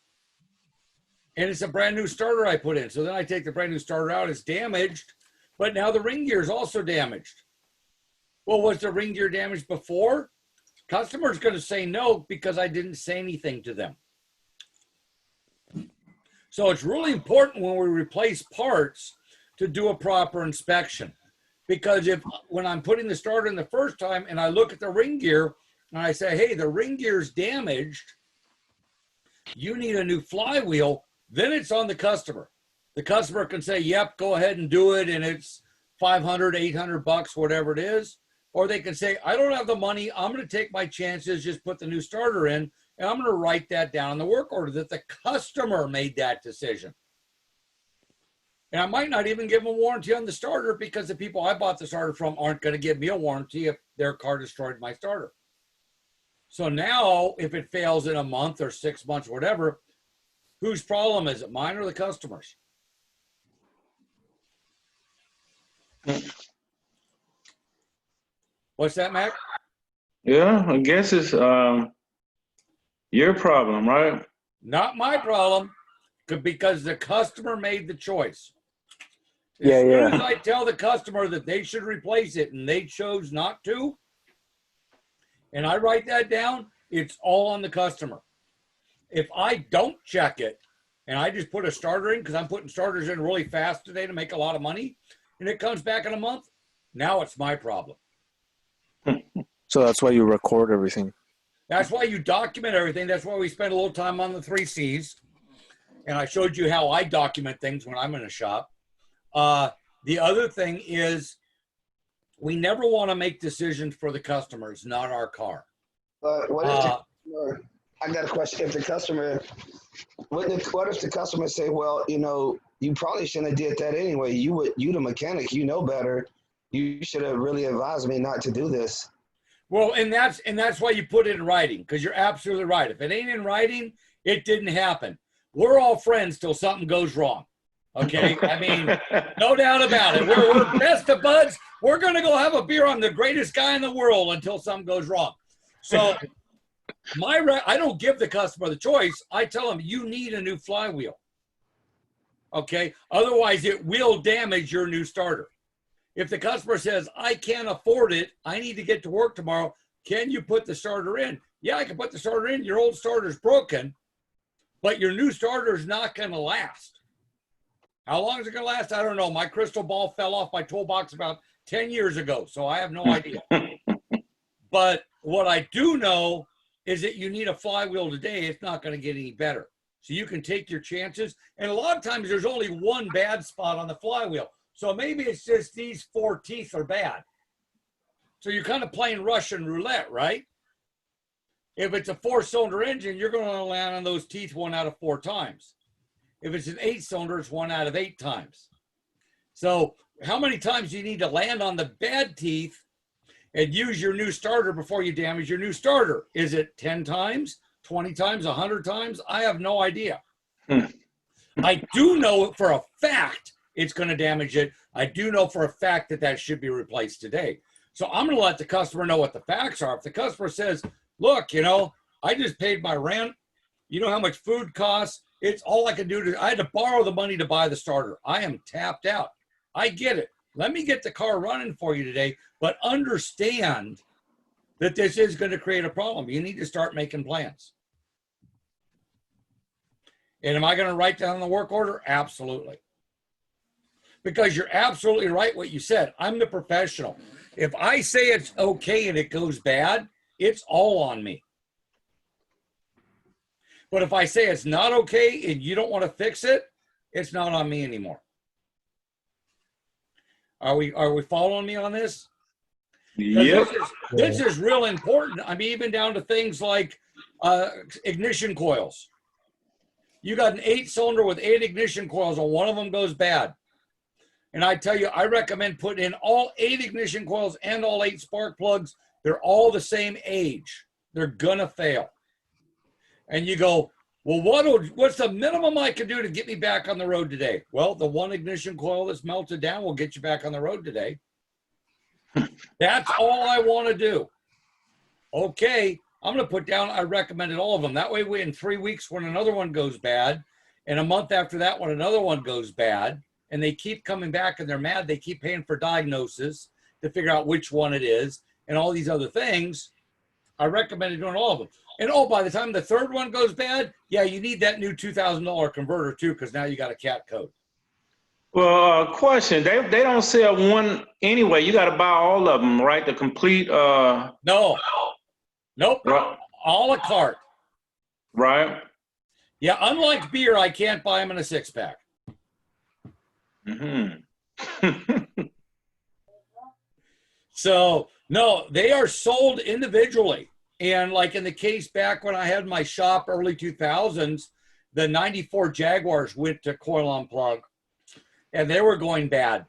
and it's a brand new starter I put in. So then I take the brand new starter out, it's damaged, but now the ring gear is also damaged. Well, was the ring gear damaged before? Customer's going to say no because I didn't say anything to them. So it's really important when we replace parts to do a proper inspection, because when I'm putting the starter in the first time and I look at the ring gear and I say, hey, the ring gear's damaged, you need a new flywheel, then it's on the customer. The customer can say, yep, go ahead and do it, and it's $500, $800, whatever it is. Or they can say, I don't have the money, I'm going to take my chances, just put the new starter in, and I'm going to write that down in the work order that the customer made that decision. And I might not even give them a warranty on the starter, because the people I bought the starter from aren't going to give me a warranty if their car destroyed my starter. So now, if it fails in a month or 6 months, or whatever, whose problem is it, mine or the customer's? What's that, Mac? Yeah, I guess it's your problem, right? Not my problem, because the customer made the choice. As Yeah, soon yeah. as I tell the customer that they should replace it and they chose not to, and I write that down, it's all on the customer. If I don't check it and I just put a starter in, because I'm putting starters in really fast today to make a lot of money, and it comes back in a month, now it's my problem. So that's why you record everything. That's why you document everything. That's why we spend a little time on the 3 C's. And I showed you how I document things when I'm in a shop. The other thing is, we never want to make decisions for the customers, not our car. But what if the customer, I got a question. If the customer, what if the customer say, well, you probably shouldn't have did that anyway. You the mechanic, you know better. You should have really advised me not to do this. Well, and that's why you put it in writing, because you're absolutely right. If it ain't in writing, it didn't happen. We're all friends till something goes wrong. Okay? No doubt about it. We're best of buds. We're going to go have a beer. I'm the greatest guy in the world until something goes wrong. So I don't give the customer the choice. I tell them, you need a new flywheel. Okay? Otherwise, it will damage your new starter. If the customer says, I can't afford it, I need to get to work tomorrow, can you put the starter in? Yeah, I can put the starter in. Your old starter's broken, but your new starter is not going to last. How long is it going to last? I don't know. My crystal ball fell off my toolbox about 10 years ago, so I have no idea. But what I do know is that you need a flywheel today. It's not going to get any better. So you can take your chances. And a lot of times there's only one bad spot on the flywheel. So maybe it's just these 4 teeth are bad. So you're kind of playing Russian roulette, right? If it's a 4-cylinder engine, you're going to land on those teeth 1 out of 4 times. If it's an 8-cylinder, it's 1 out of 8 times. So how many times do you need to land on the bad teeth and use your new starter before you damage your new starter? Is it 10 times, 20 times, 100 times? I have no idea. I do know for a fact it's going to damage it. I do know for a fact that that should be replaced today. So I'm going to let the customer know what the facts are. If the customer says, look, you know, I just paid my rent. You know how much food costs? It's all I can do I had to borrow the money to buy the starter. I am tapped out. I get it. Let me get the car running for you today, but understand that this is going to create a problem. You need to start making plans. And am I going to write down the work order? Absolutely. Because you're absolutely right what you said. I'm the professional. If I say it's okay and it goes bad, it's all on me. But if I say it's not okay and you don't want to fix it, it's not on me anymore. Are we following me on this? Yep. This is real important. I mean, even down to things like ignition coils. You got an 8-cylinder with 8 ignition coils and one of them goes bad. And I tell you, I recommend putting in all 8 ignition coils and all 8 spark plugs. They're all the same age. They're gonna fail. And you go, well, what's the minimum I can do to get me back on the road today? Well, the 1 ignition coil that's melted down will get you back on the road today. That's all I want to do. Okay, I'm going to put down, I recommended all of them. That way, in 3 weeks, when another one goes bad, and a month after that, when another one goes bad, and they keep coming back and they're mad, they keep paying for diagnosis to figure out which one it is, and all these other things, I recommended doing all of them. And oh, by the time the 3rd one goes bad, yeah, you need that new $2,000 converter too, because now you got a cat code. Well, question. They don't sell one anyway. You got to buy all of them, right? The complete. No. Nope. Right. A la carte. Right. Yeah, unlike beer, I can't buy them in a 6-pack. Mm-hmm. So, no, they are sold individually. And like in the case back when I had my shop early 2000s, the 94 Jaguars went to Coil on Plug and they were going bad.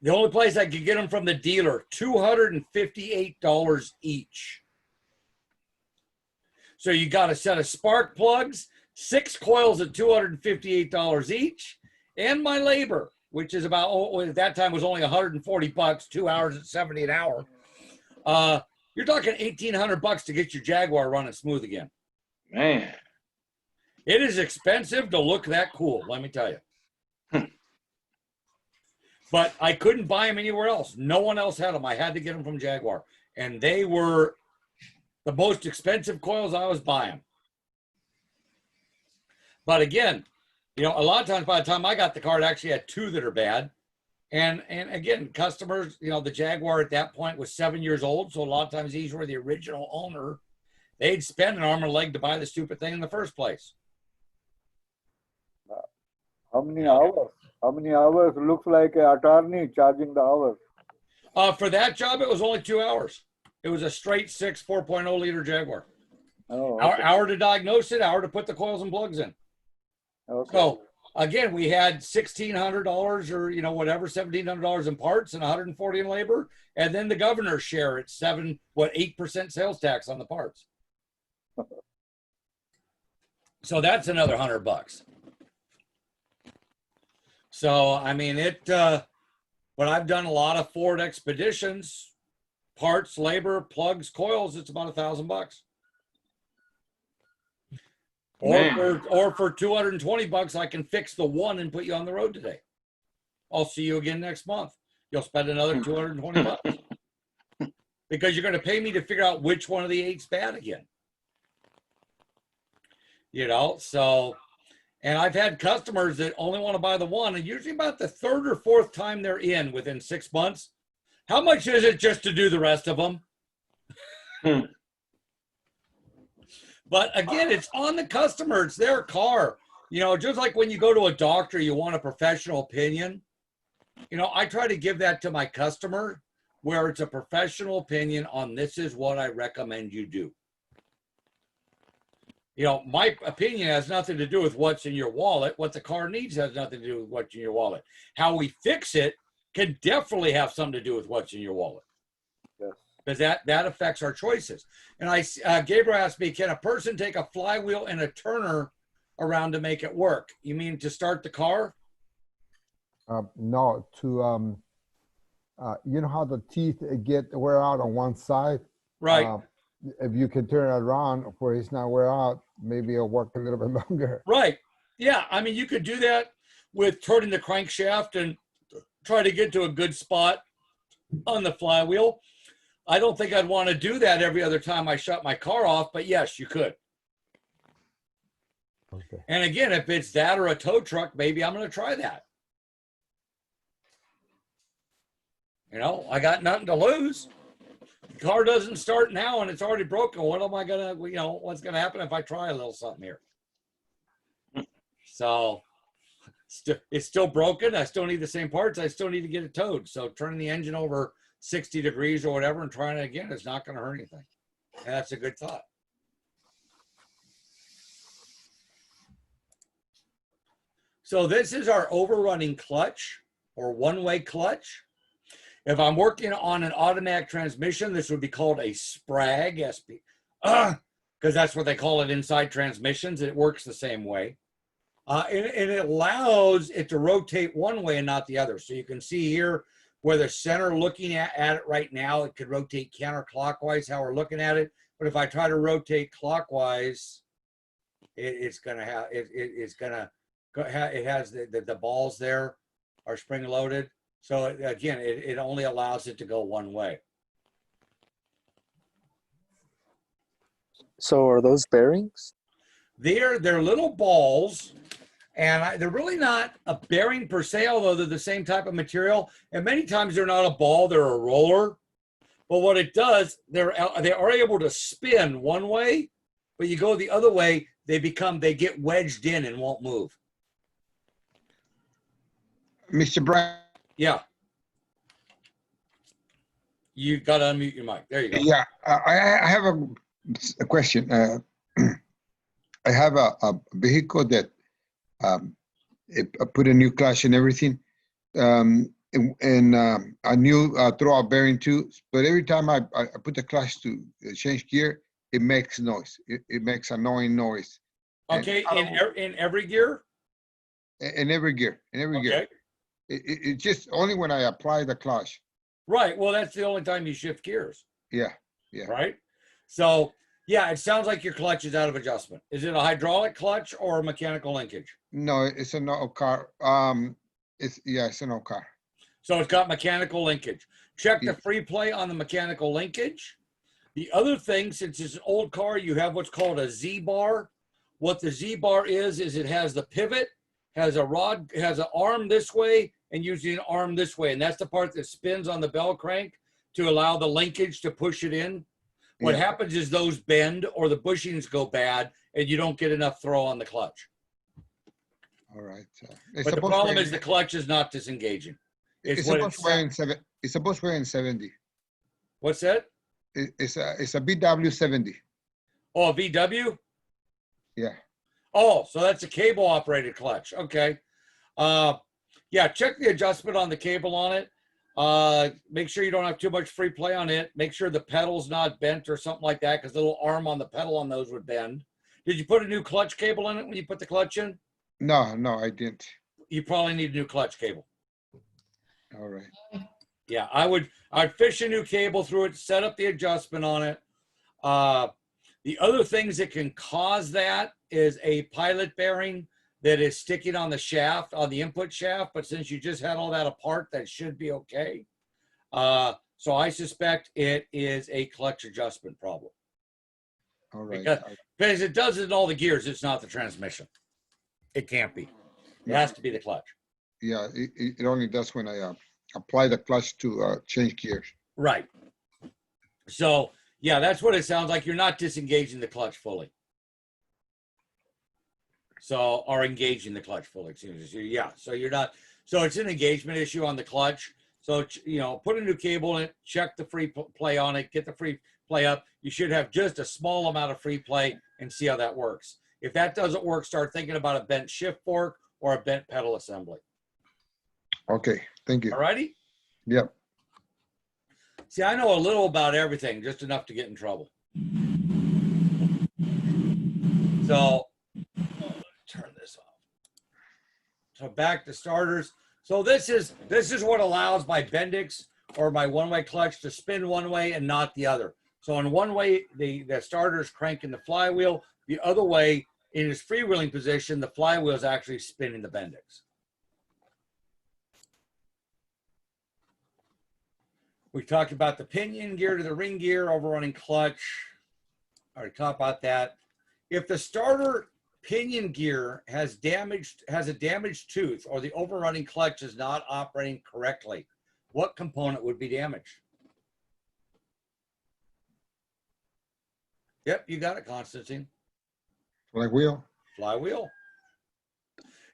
The only place I could get them from the dealer, $258 each. So you got a set of spark plugs, 6 coils at $258 each, and my labor, which is about, at that time was only $140, 2 hours at 70 an hour. You're talking $1,800 to get your Jaguar running smooth again. Man. It is expensive to look that cool, let me tell you. But I couldn't buy them anywhere else. No one else had them. I had to get them from Jaguar. And they were the most expensive coils I was buying. But again, you know, a lot of times by the time I got the car, it actually had 2 that are bad. And again, customers, you know, the Jaguar at that point was 7 years old. So a lot of times these were the original owner. They'd spend an arm and a leg to buy the stupid thing in the first place. How many hours? How many hours? Looks like an attorney charging the hours. For that job, it was only 2 hours. It was a straight 6 4.0 liter Jaguar. Oh, okay. Hour to diagnose it, hour to put the coils and plugs in. Okay. So again, we had $1,600 or, you know, whatever, $1,700 in parts and $140 in labor. And then the governor's share at 8% sales tax on the parts. So that's another $100. So, I mean, but I've done a lot of Ford Expeditions, parts, labor, plugs, coils. It's about $1,000. Or for $220, I can fix the one and put you on the road today. I'll see you again next month. You'll spend another $220 because you're going to pay me to figure out which one of the 8's bad again. You know, so, and I've had customers that only want to buy the one, and usually about the 3rd or 4th time they're in within 6 months. How much is it just to do the rest of them? But again, it's on the customer. It's their car. You know, just like when you go to a doctor, you want a professional opinion. You know, I try to give that to my customer where it's a professional opinion on this is what I recommend you do. You know, my opinion has nothing to do with what's in your wallet. What the car needs has nothing to do with what's in your wallet. How we fix it can definitely have something to do with what's in your wallet. Yes. Because that affects our choices. And Gabriel asked me, can a person take a flywheel and a turner around to make it work? You mean to start the car? No, to you know how the teeth get wear out on one side, Right. If you can turn it around where it's not wear out, maybe it'll work a little bit longer. Right. Yeah. I mean, you could do that with turning the crankshaft and try to get to a good spot on the flywheel. I don't think I'd want to do that every other time I shut my car off, but yes, you could. Okay. And again, if it's that or a tow truck, maybe I'm going to try that. You know, I got nothing to lose. The car doesn't start now and it's already broken. What am I going to, you know, what's going to happen if I try a little something here? So it's still broken. I still need the same parts. I still need to get it towed. So turning the engine over 60 degrees or whatever and trying it again is not going to hurt anything. And that's a good thought. So this is our overrunning clutch or one-way clutch. If I'm working on an automatic transmission, this would be called a SPRAG, because that's what they call it inside transmissions. It works the same way. And it allows it to rotate one way and not the other. So you can see here where the center looking at it right now, it could rotate counterclockwise how we're looking at it. But if I try to rotate clockwise, it's going to have, it has the balls there are spring loaded. So again, it only allows it to go one way. So are those bearings? They're little balls, and they're really not a bearing per se, although they're the same type of material. And many times they're not a ball, they're a roller. But what it does, they are able to spin one way, but you go the other way, they get wedged in and won't move. Mr. Brian, Yeah. You got to unmute your mic. There you go. yeah, I have a question. I have a vehicle that I put a new clutch and everything, and a new throwout bearing too. But every time I put the clutch to change gear, it makes noise. It makes annoying noise. Okay, in every gear? In every gear, Okay. It just only when I apply the clutch. Right. Well, that's the only time you shift gears. Yeah. Right. So, yeah, it sounds like your clutch is out of adjustment. Is it a hydraulic clutch or a mechanical linkage? No, it's an old car. It's an old car. So it's got mechanical linkage. Check the Yeah. free play on the mechanical linkage. The other thing, since it's an old car, you have what's called a Z-bar. What the Z-bar is it has the pivot, has a rod, has an arm this way, and usually an arm this way. And that's the part that spins on the bell crank to allow the linkage to push it in. What Yeah. happens is those bend or the bushings go bad and you don't get enough throw on the clutch. All right. But the problem is the clutch is not disengaging. It's what supposed to weigh in It's supposed to weigh in 70. What's that? It's a BW 70. Oh, a VW? Yeah. Oh, so that's a cable operated clutch. Okay. Yeah, check the adjustment on the cable on it. Make sure you don't have too much free play on it. Make sure the pedal's not bent or something like that, because the little arm on the pedal on those would bend. Did you put a new clutch cable in it when you put the clutch in? No, I didn't. You probably need a new clutch cable. All right. Yeah, I'd fish a new cable through it, set up the adjustment on it. The other things that can cause that is a pilot bearing that is sticking on the shaft, on the input shaft. But since you just had all that apart, that should be okay. So I suspect it is a clutch adjustment problem. All right. Because it does it in all the gears. It's not the transmission. It can't be. It has to be the clutch. Yeah, it only does when I apply the clutch to change gears. Right. So, yeah, that's what it sounds like. You're not disengaging the clutch fully. So, or engaging the clutch fully, excuse me. Yeah, so you're not, so it's an engagement issue on the clutch. So, you know, put a new cable in it, check the free play on it, get the free play up. You should have just a small amount of free play and see how that works. If that doesn't work, start thinking about a bent shift fork or a bent pedal assembly. Okay, thank you. All righty? Yep. See, I know a little about everything, just enough to get in trouble. So, turn this off. So back to starters. So this is what allows my Bendix or my one-way clutch to spin one way and not the other. So in one way, the starter's cranking the flywheel. The other way, in its freewheeling position, the flywheel is actually spinning the Bendix. We talked about the pinion gear to the ring gear, overrunning clutch. I already talked about that. If the starter pinion gear has a damaged tooth or the overrunning clutch is not operating correctly, what component would be damaged? Yep, you got it, Constantine. Flywheel. Flywheel.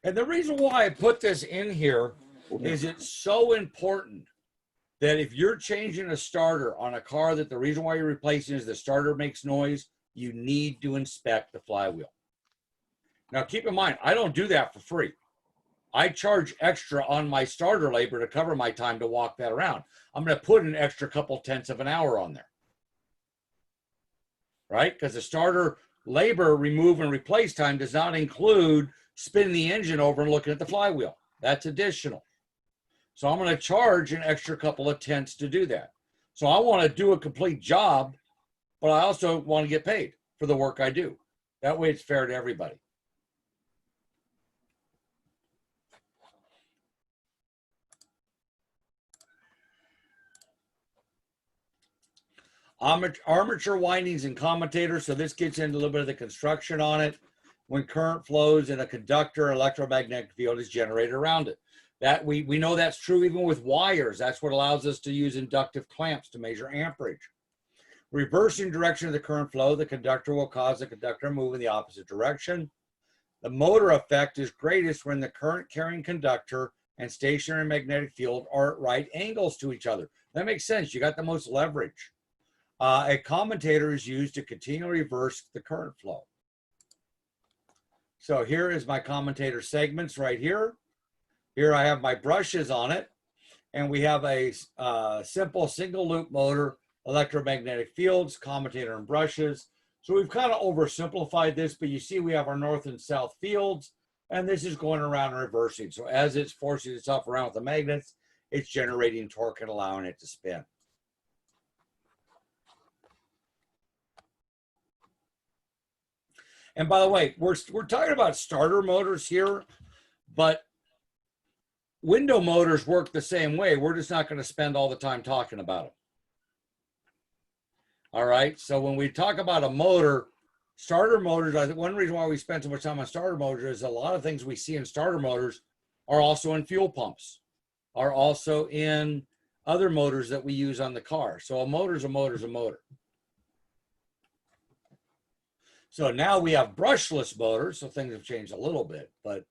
And the reason why I put this in here is it's so important that if you're changing a starter on a car that the reason why you're replacing is the starter makes noise, you need to inspect the flywheel. Now, keep in mind, I don't do that for free. I charge extra on my starter labor to cover my time to walk that around. I'm going to put an extra couple tenths of an hour on there. Right? Because the starter labor remove and replace time does not include spinning the engine over and looking at the flywheel. That's additional. So I'm going to charge an extra couple of tenths to do that. So I want to do a complete job, but I also want to get paid for the work I do. That way it's fair to everybody. Armature windings and commutators. So this gets into a little bit of the construction on it. When current flows in a conductor, electromagnetic field is generated around it. That we know that's true even with wires. That's what allows us to use inductive clamps to measure amperage. Reversing direction of the current flow, the conductor will cause the conductor to move in the opposite direction. The motor effect is greatest when the current carrying conductor and stationary magnetic field are at right angles to each other. That makes sense. You got the most leverage. A commutator is used to continually reverse the current flow. So here is my commutator segments right here. Here I have my brushes on it, and we have a simple single loop motor, electromagnetic fields, commutator, and brushes. So we've kind of oversimplified this, but you see we have our north and south fields, and this is going around and reversing. So as it's forcing itself around with the magnets, it's generating torque and allowing it to spin. And by the way, we're talking about starter motors here, but window motors work the same way. We're just not going to spend all the time talking about them. All right. So when we talk about a motor, starter motors, I think one reason why we spend so much time on starter motors is a lot of things we see in starter motors are also in fuel pumps, are also in other motors that we use on the car. So a motor is a motor is a motor. So now we have brushless motors, so things have changed a little bit, but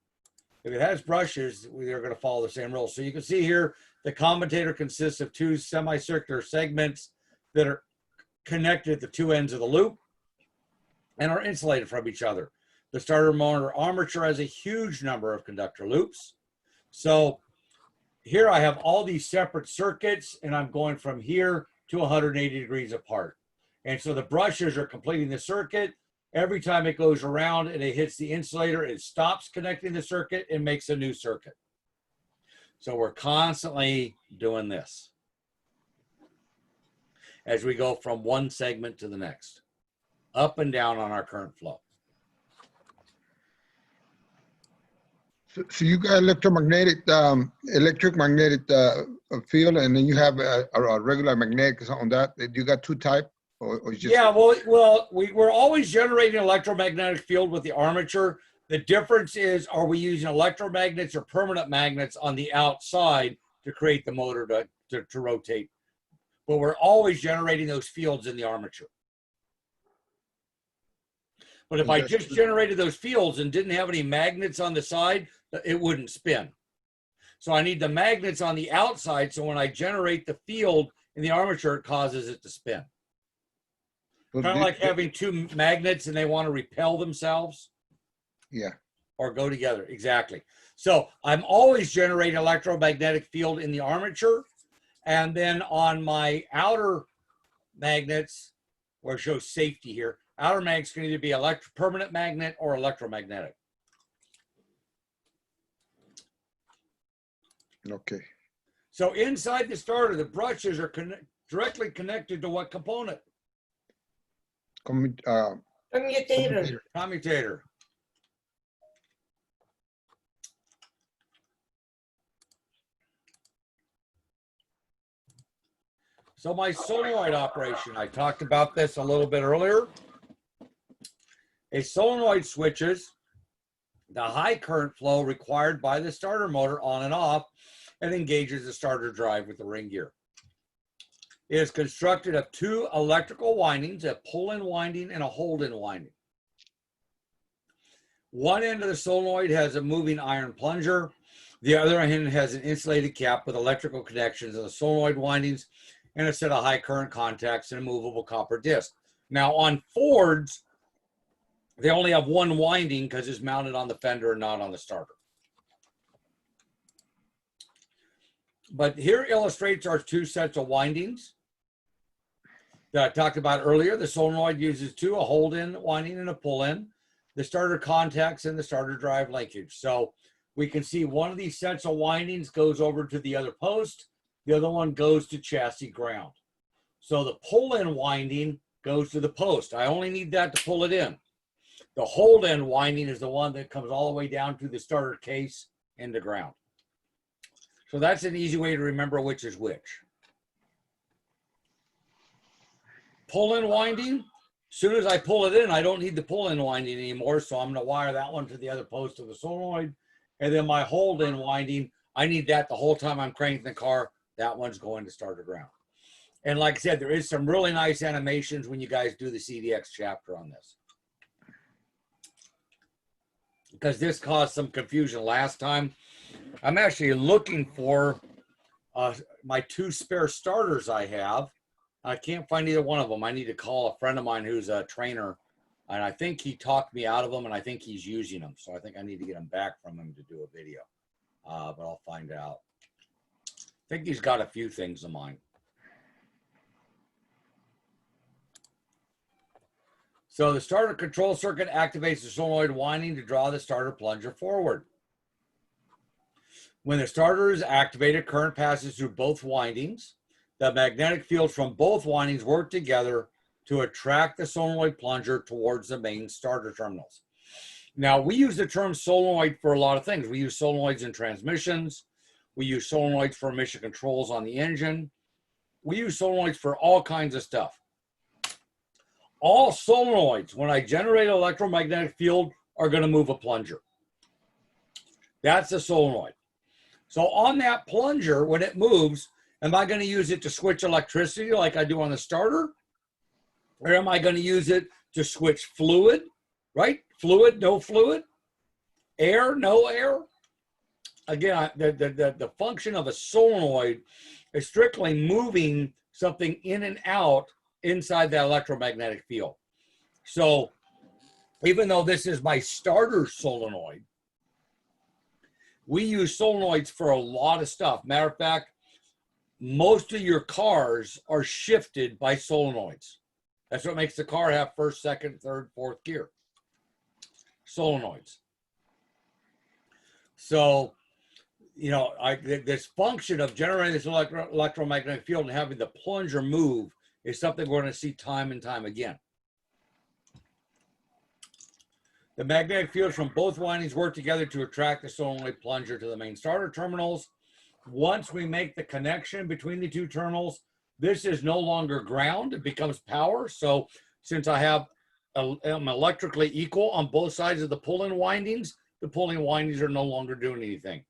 if it has brushes, we are going to follow the same rules. So you can see here, the commutator consists of two semicircular segments that are connected at the two ends of the loop and are insulated from each other. The starter motor armature has a huge number of conductor loops. So here I have all these separate circuits, and I'm going from here to 180 degrees apart. And so the brushes are completing the circuit. Every time it goes around and it hits the insulator, it stops connecting the circuit and makes a new circuit. So we're constantly doing this as we go from one segment to the next, up and down on our current flow. So you got electromagnetic field, and then you have a regular magnetic on that. You got two types. Or just... Yeah, well, we're always generating electromagnetic field with the armature. The difference is, are we using electromagnets or permanent magnets on the outside to create the motor to rotate? But we're always generating those fields in the armature. But if I That's just true. generated those fields and didn't have any magnets on the side, it wouldn't spin. So I need the magnets on the outside, so when I generate the field in the armature, it causes it to spin. Well, Kind of like having two magnets and they want to repel themselves yeah. or go together. Exactly. So I'm always generating electromagnetic field in the armature. And then on my outer magnets, where it shows safety here, outer magnets can either be permanent magnet or electromagnetic. Okay. So inside the starter, the brushes are directly connected to what component? Commutator. Commutator. So my solenoid operation, I talked about this a little bit earlier. A solenoid switches the high current flow required by the starter motor on and off and engages the starter drive with the ring gear. It is constructed of two electrical windings, a pull-in winding and a hold-in winding. One end of the solenoid has a moving iron plunger. The other end has an insulated cap with electrical connections in the solenoid windings and a set of high current contacts and a movable copper disc. Now on Fords, they only have one winding because it's mounted on the fender and not on the starter. But here illustrates our two sets of windings that I talked about earlier. The solenoid uses two, a hold-in winding and a pull-in. The starter contacts and the starter drive linkage. So we can see one of these sets of windings goes over to the other post. The other one goes to chassis ground. So the pull-in winding goes to the post. I only need that to pull it in. The hold-in winding is the one that comes all the way down to the starter case and the ground. So that's an easy way to remember which is which. Pull-in winding, as soon as I pull it in, I don't need the pull-in winding anymore, so I'm going to wire that one to the other post of the solenoid. And then my hold-in winding, I need that the whole time I'm cranking the car. That one's going to starter ground. And like I said, there is some really nice animations when you guys do the CDX chapter on this. Because this caused some confusion last time. I'm actually looking for my two spare starters I have. I can't find either one of them. I need to call a friend of mine who's a trainer, and I think he talked me out of them, and I think he's using them. So I think I need to get them back from him to do a video, but I'll find out. I think he's got a few things of mine. So the starter control circuit activates the solenoid winding to draw the starter plunger forward. When the starter is activated, current passes through both windings. The magnetic fields from both windings work together to attract the solenoid plunger towards the main starter terminals. Now, we use the term solenoid for a lot of things. We use solenoids in transmissions. We use solenoids for emission controls on the engine. We use solenoids for all kinds of stuff. All solenoids, when I generate an electromagnetic field, are going to move a plunger. That's a solenoid. So on that plunger, when it moves, am I going to use it to switch electricity like I do on the starter? Or am I going to use it to switch fluid, right? Fluid, no fluid? Air, no air? Again, the function of a solenoid is strictly moving something in and out inside that electromagnetic field. So even though this is my starter solenoid, we use solenoids for a lot of stuff. Matter of fact, most of your cars are shifted by solenoids. That's what makes the car have first, second, third, fourth gear. Solenoids. So, you know, this function of generating this electromagnetic field and having the plunger move is something we're going to see time and time again. The magnetic fields from both windings work together to attract the solenoid plunger to the main starter terminals. Once we make the connection between the two terminals, this is no longer ground, it becomes power. So since I have, I'm electrically equal on both sides of the pull-in windings, the pull-in windings are no longer doing anything.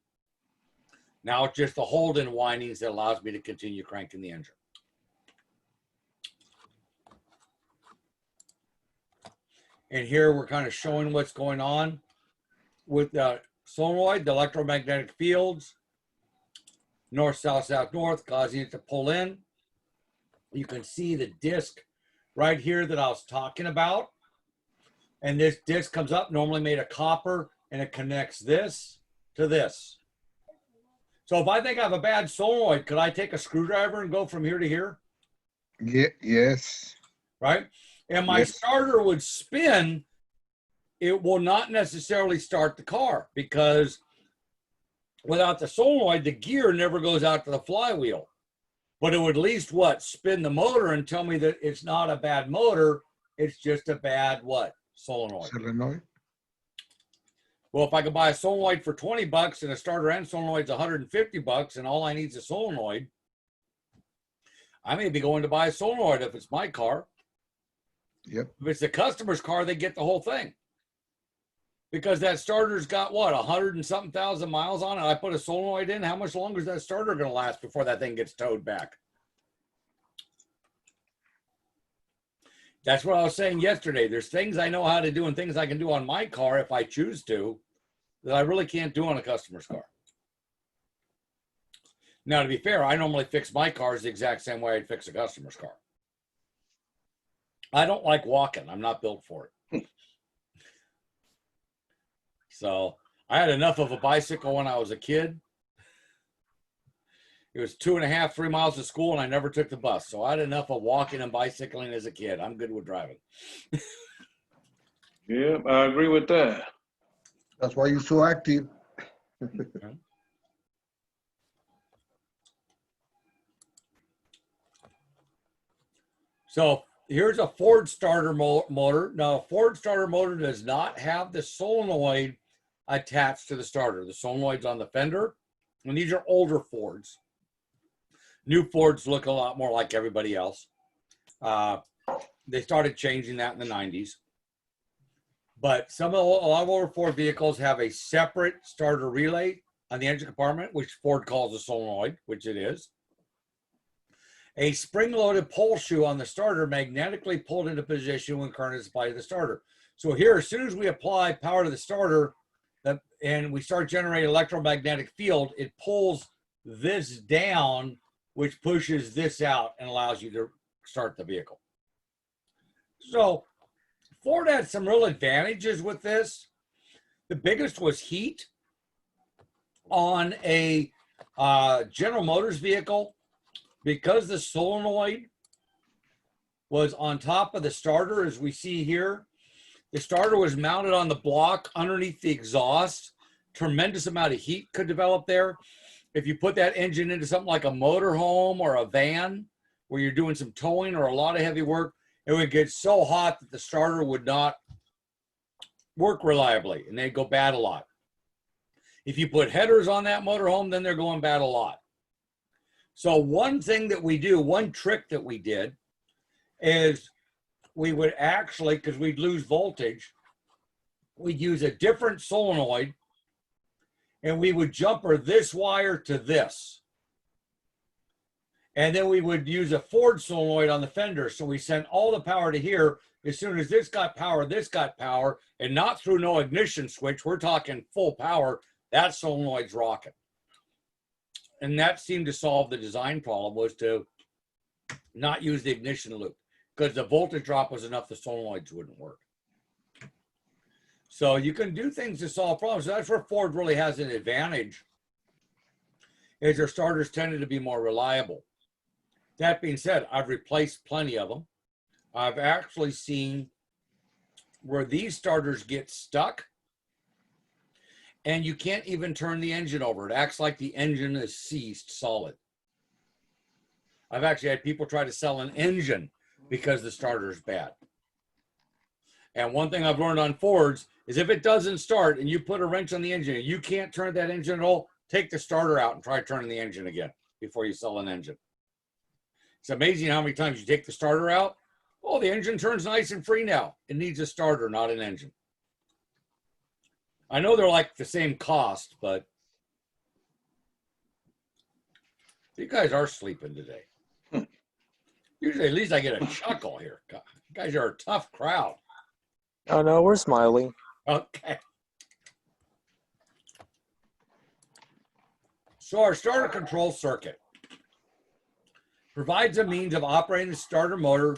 Now it's just the hold-in windings that allows me to continue cranking the engine. And here we're kind of showing what's going on with the solenoid, the electromagnetic fields, north, south, south, north, causing it to pull in. You can see the disc right here that I was talking about. And this disc comes up, normally made of copper, and it connects this to this. So if I think I have a bad solenoid, could I take a screwdriver and go from here to here? Yes. Right? And my Yes. starter would spin. It will not necessarily start the car because without the solenoid, the gear never goes out to the flywheel. But it would at least what? Spin the motor and tell me that it's not a bad motor. It's just a bad what? Solenoid. Solenoid. Well, if I could buy a solenoid for 20 bucks and a starter and solenoid's 150 bucks and all I need is a solenoid, I may be going to buy a solenoid if it's my car. Yep. If it's the customer's car, they get the whole thing. Because that starter's got what, 100 and something thousand miles on it. I put a solenoid in. How much longer is that starter going to last before that thing gets towed back? That's what I was saying yesterday. There's things I know how to do and things I can do on my car if I choose to that I really can't do on a customer's car. Now, to be fair, I normally fix my cars the exact same way I'd fix a customer's car. I don't like walking. I'm not built for it. So I had enough of a bicycle when I was a kid. It was 2.5, 3 miles to school, and I never took the bus. So I had enough of walking and bicycling as a kid. I'm good with driving. Yeah, I agree with that. That's why you're so active. So here's a Ford starter motor. Now, a Ford starter motor does not have the solenoid attached to the starter. The solenoid's on the fender, and these are older Fords. New Fords look a lot more like everybody else. They started changing that in the 90s. But a lot of older Ford vehicles have a separate starter relay on the engine compartment, which Ford calls a solenoid, which it is. A spring-loaded pole shoe on the starter magnetically pulled into position when current is applied to the starter. So here, as soon as we apply power to the starter and we start generating electromagnetic field, it pulls this down, which pushes this out and allows you to start the vehicle. So Ford had some real advantages with this. The biggest was heat. On a General Motors vehicle, because the solenoid was on top of the starter, as we see here, the starter was mounted on the block underneath the exhaust. Tremendous amount of heat could develop there. If you put that engine into something like a motorhome or a van where you're doing some towing or a lot of heavy work, it would get so hot that the starter would not work reliably and they'd go bad a lot. If you put headers on that motorhome, then they're going bad a lot. So one thing that we do, one trick that we did is we would actually, because we'd lose voltage, we'd use a different solenoid and we would jumper this wire to this. And then we would use a Ford solenoid on the fender. So we sent all the power to here. As soon as this got power, and not through no ignition switch. We're talking full power. That solenoid's rocking. And that seemed to solve the design problem, was to not use the ignition loop, because the voltage drop was enough the solenoids wouldn't work. So you can do things to solve problems. So that's where Ford really has an advantage, is their starters tended to be more reliable. That being said, I've replaced plenty of them. I've actually seen where these starters get stuck and you can't even turn the engine over. It acts like the engine is seized solid. I've actually had people try to sell an engine because the starter is bad. And one thing I've learned on Fords is if it doesn't start and you put a wrench on the engine and you can't turn that engine at all, take the starter out and try turning the engine again before you sell an engine. It's amazing how many times you take the starter out. Oh, the engine turns nice and free now. It needs a starter, not an engine. I know they're like the same cost, but you guys are sleeping today. Usually at least I get a chuckle here. You guys are a tough crowd. Oh no, we're smiling. Okay. So our starter control circuit provides a means of operating the starter motor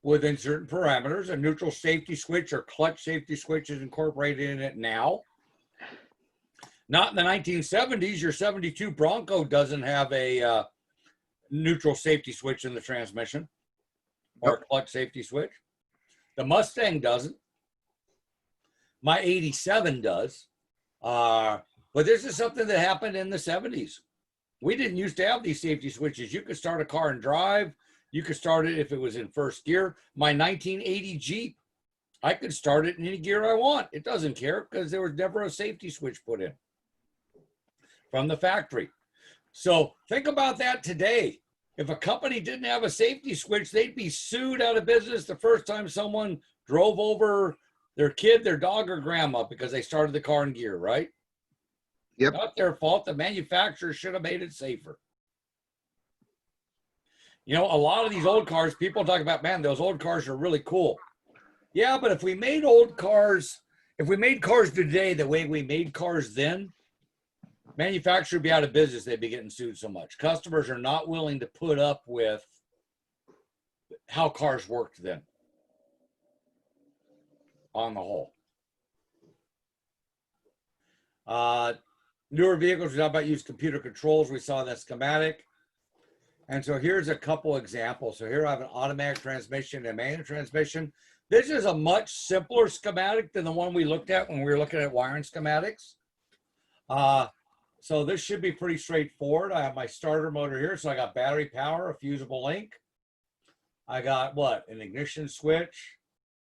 within certain parameters. A neutral safety switch or clutch safety switch is incorporated in it now. Not in the 1970s. Your 72 Bronco doesn't have a neutral safety switch in the transmission or a clutch safety switch. The Mustang doesn't. My 87 does. But this is something that happened in the 70s. We didn't used to have these safety switches. You could start a car and drive. You could start it if it was in first gear. My 1980 Jeep, I could start it in any gear I want. It doesn't care because there was never a safety switch put in from the factory. So think about that today. If a company didn't have a safety switch, they'd be sued out of business the first time someone drove over their kid, their dog, or grandma because they started the car in gear, right? Yep. Not their fault. The manufacturer should have made it safer. You know, a lot of these old cars, people talk about, man, those old cars are really cool. Yeah, but if we made old cars, if we made cars today the way we made cars then, manufacturer would be out of business. They'd be getting sued so much. Customers are not willing to put up with how cars worked then on the whole. Newer vehicles, we talked about use computer controls. We saw that schematic. And so here's a couple examples. So here I have an automatic transmission and a manual transmission. This is a much simpler schematic than the one we looked at when we were looking at wiring schematics. So this should be pretty straightforward. I have my starter motor here. So I got battery power, a fusible link. I got what? An ignition switch.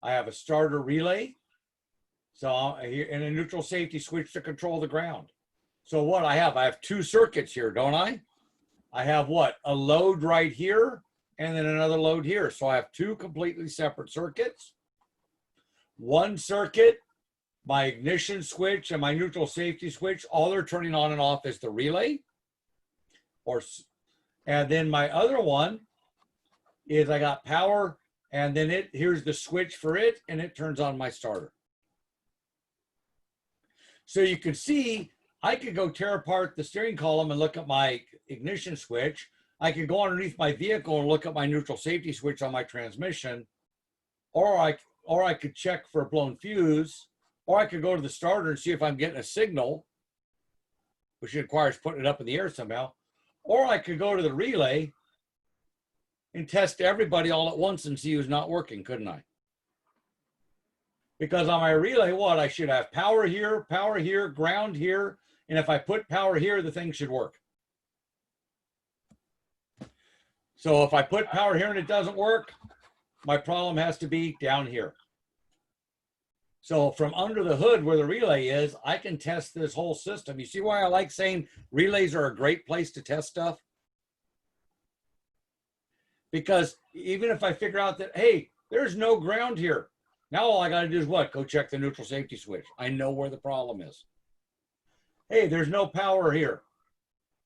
I have a starter relay. So and a neutral safety switch to control the ground. So what I have two circuits here, don't I? I have what? A load right here and then another load here. So I have two completely separate circuits. One circuit, my ignition switch and my neutral safety switch, all they're turning on and off is the relay. And then my other one is I got power and then here's the switch for it and it turns on my starter. So you can see I could go tear apart the steering column and look at my ignition switch. I could go underneath my vehicle and look at my neutral safety switch on my transmission, or I could check for a blown fuse, or I could go to the starter and see if I'm getting a signal, which requires putting it up in the air somehow, or I could go to the relay and test everybody all at once and see who's not working, couldn't I? Because on my relay, what? I should have power here, ground here, and if I put power here, the thing should work. So if I put power here and it doesn't work, my problem has to be down here. So from under the hood where the relay is, I can test this whole system. You see why I like saying relays are a great place to test stuff? Because even if I figure out that, hey, there's no ground here, now all I got to do is what? Go check the neutral safety switch. I know where the problem is. Hey, there's no power here.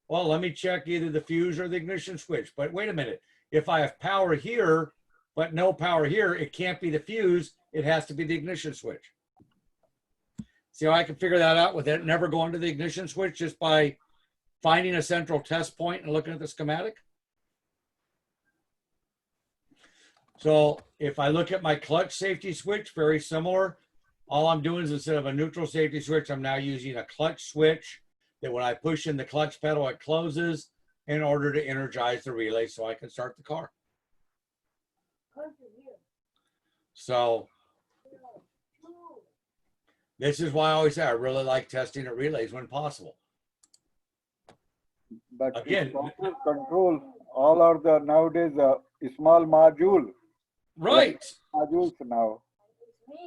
Well, let me check either the fuse or the ignition switch. But wait a minute. If I have power here, but no power here, it can't be the fuse. It has to be the ignition switch. See how I can figure that out with it never going to the ignition switch just by finding a central test point and looking at the schematic? So if I look at my clutch safety switch, very similar. All I'm doing is instead of a neutral safety switch, I'm now using a clutch switch that when I push in the clutch pedal, it closes in order to energize the relay so I can start the car. So this is why I always say I really like testing at relays when possible. But Again, control, all are the nowadays small module. right. Modules now.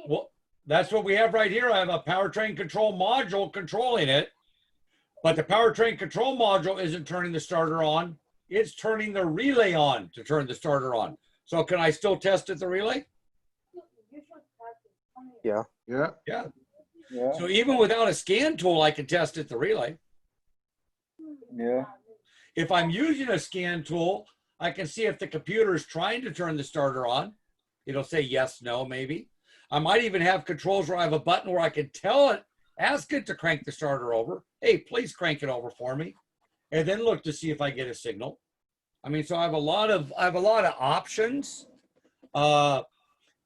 Well, that's what we have right here. I have a powertrain control module controlling it, but the powertrain control module isn't turning the starter on. It's turning the relay on to turn the starter on. So can I still test at the relay? Yeah. Yeah. Yeah. Yeah. So even without a scan tool, I can test at the relay. Yeah. If I'm using a scan tool, I can see if the computer is trying to turn the starter on. It'll say yes, no, maybe. I might even have controls where I have a button where I can tell it, ask it to crank the starter over. Hey, please crank it over for me. And then look to see if I get a signal. I mean, so I have a lot of options. But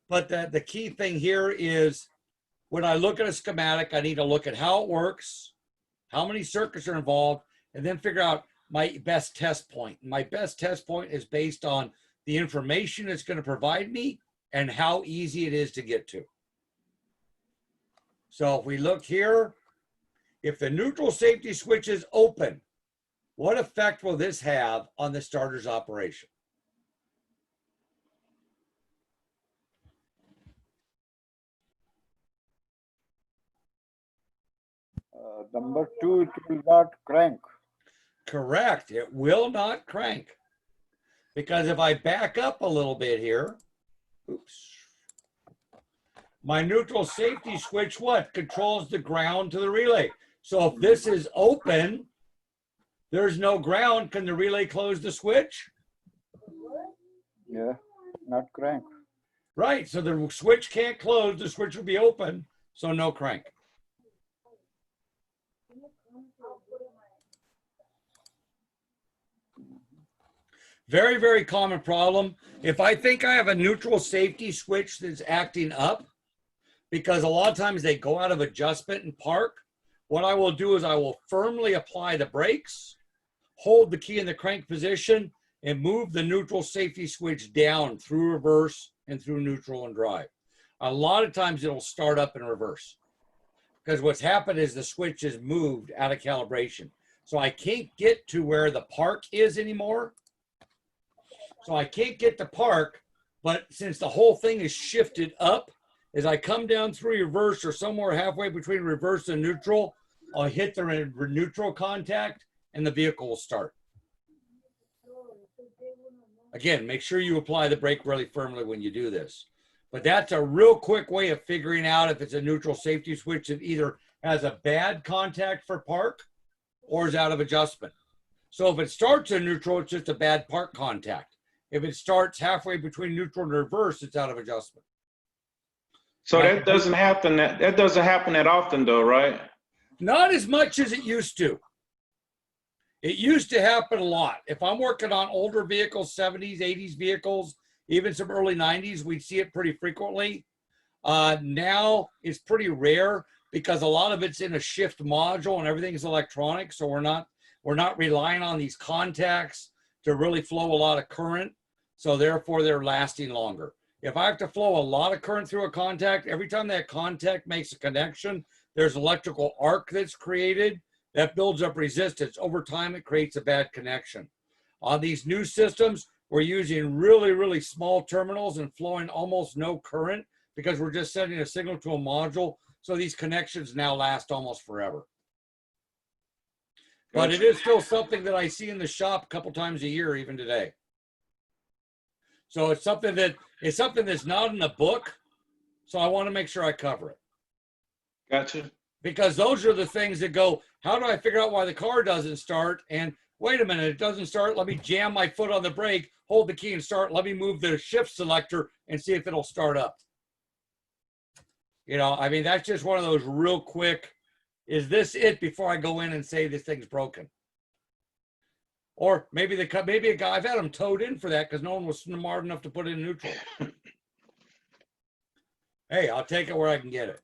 the key thing here is when I look at a schematic, I need to look at how it works, how many circuits are involved, and then figure out my best test point. My best test point is based on the information it's going to provide me and how easy it is to get to. So if we look here, if the neutral safety switch is open, what effect will this have on the starter's operation? Number 2, it will not crank. Correct. It will not crank. Because if I back up a little bit here, oops, my neutral safety switch, what? Controls the ground to the relay. So if this is open, there's no ground. Can the relay close the switch? Yeah, not crank. Right. So the switch can't close. The switch will be open. So no crank. Very, very common problem. If I think I have a neutral safety switch that's acting up, because a lot of times they go out of adjustment and park, what I will do is I will firmly apply the brakes, hold the key in the crank position, and move the neutral safety switch down through reverse and through neutral and drive. A lot of times it'll start up in reverse because what's happened is the switch is moved out of calibration. So I can't get to where the park is anymore. So I can't get to park, but since the whole thing is shifted up, as I come down through reverse or somewhere halfway between reverse and neutral, I'll hit the neutral contact and the vehicle will start. Again, make sure you apply the brake really firmly when you do this. But that's a real quick way of figuring out if it's a neutral safety switch that either has a bad contact for park or is out of adjustment. So if it starts in neutral, it's just a bad park contact. If it starts halfway between neutral and reverse, it's out of adjustment. So that doesn't happen. That doesn't happen that often, though, right? Not as much as it used to. It used to happen a lot. If I'm working on older vehicles, 70s, 80s vehicles, even some early 90s, we'd see it pretty frequently. Now it's pretty rare because a lot of it's in a shift module and everything's electronic. So we're not relying on these contacts to really flow a lot of current. So therefore they're lasting longer. If I have to flow a lot of current through a contact, every time that contact makes a connection, there's electrical arc that's created that builds up resistance. Over time, it creates a bad connection. On these new systems, we're using really, really small terminals and flowing almost no current because we're just sending a signal to a module. So these connections now last almost forever. But it is still something that I see in the shop a couple times a year, even today. So it's something that's not in the book. So I want to make sure I cover it. Gotcha. Because those are the things that go, how do I figure out why the car doesn't start? And wait a minute, it doesn't start. Let me jam my foot on the brake, hold the key and start. Let me move the shift selector and see if it'll start up. You know, I mean, that's just one of those real quick, is this it before I go in and say this thing's broken? Or maybe a guy, I've had them towed in for that because no one was smart enough to put it in neutral. Hey, I'll take it where I can get it.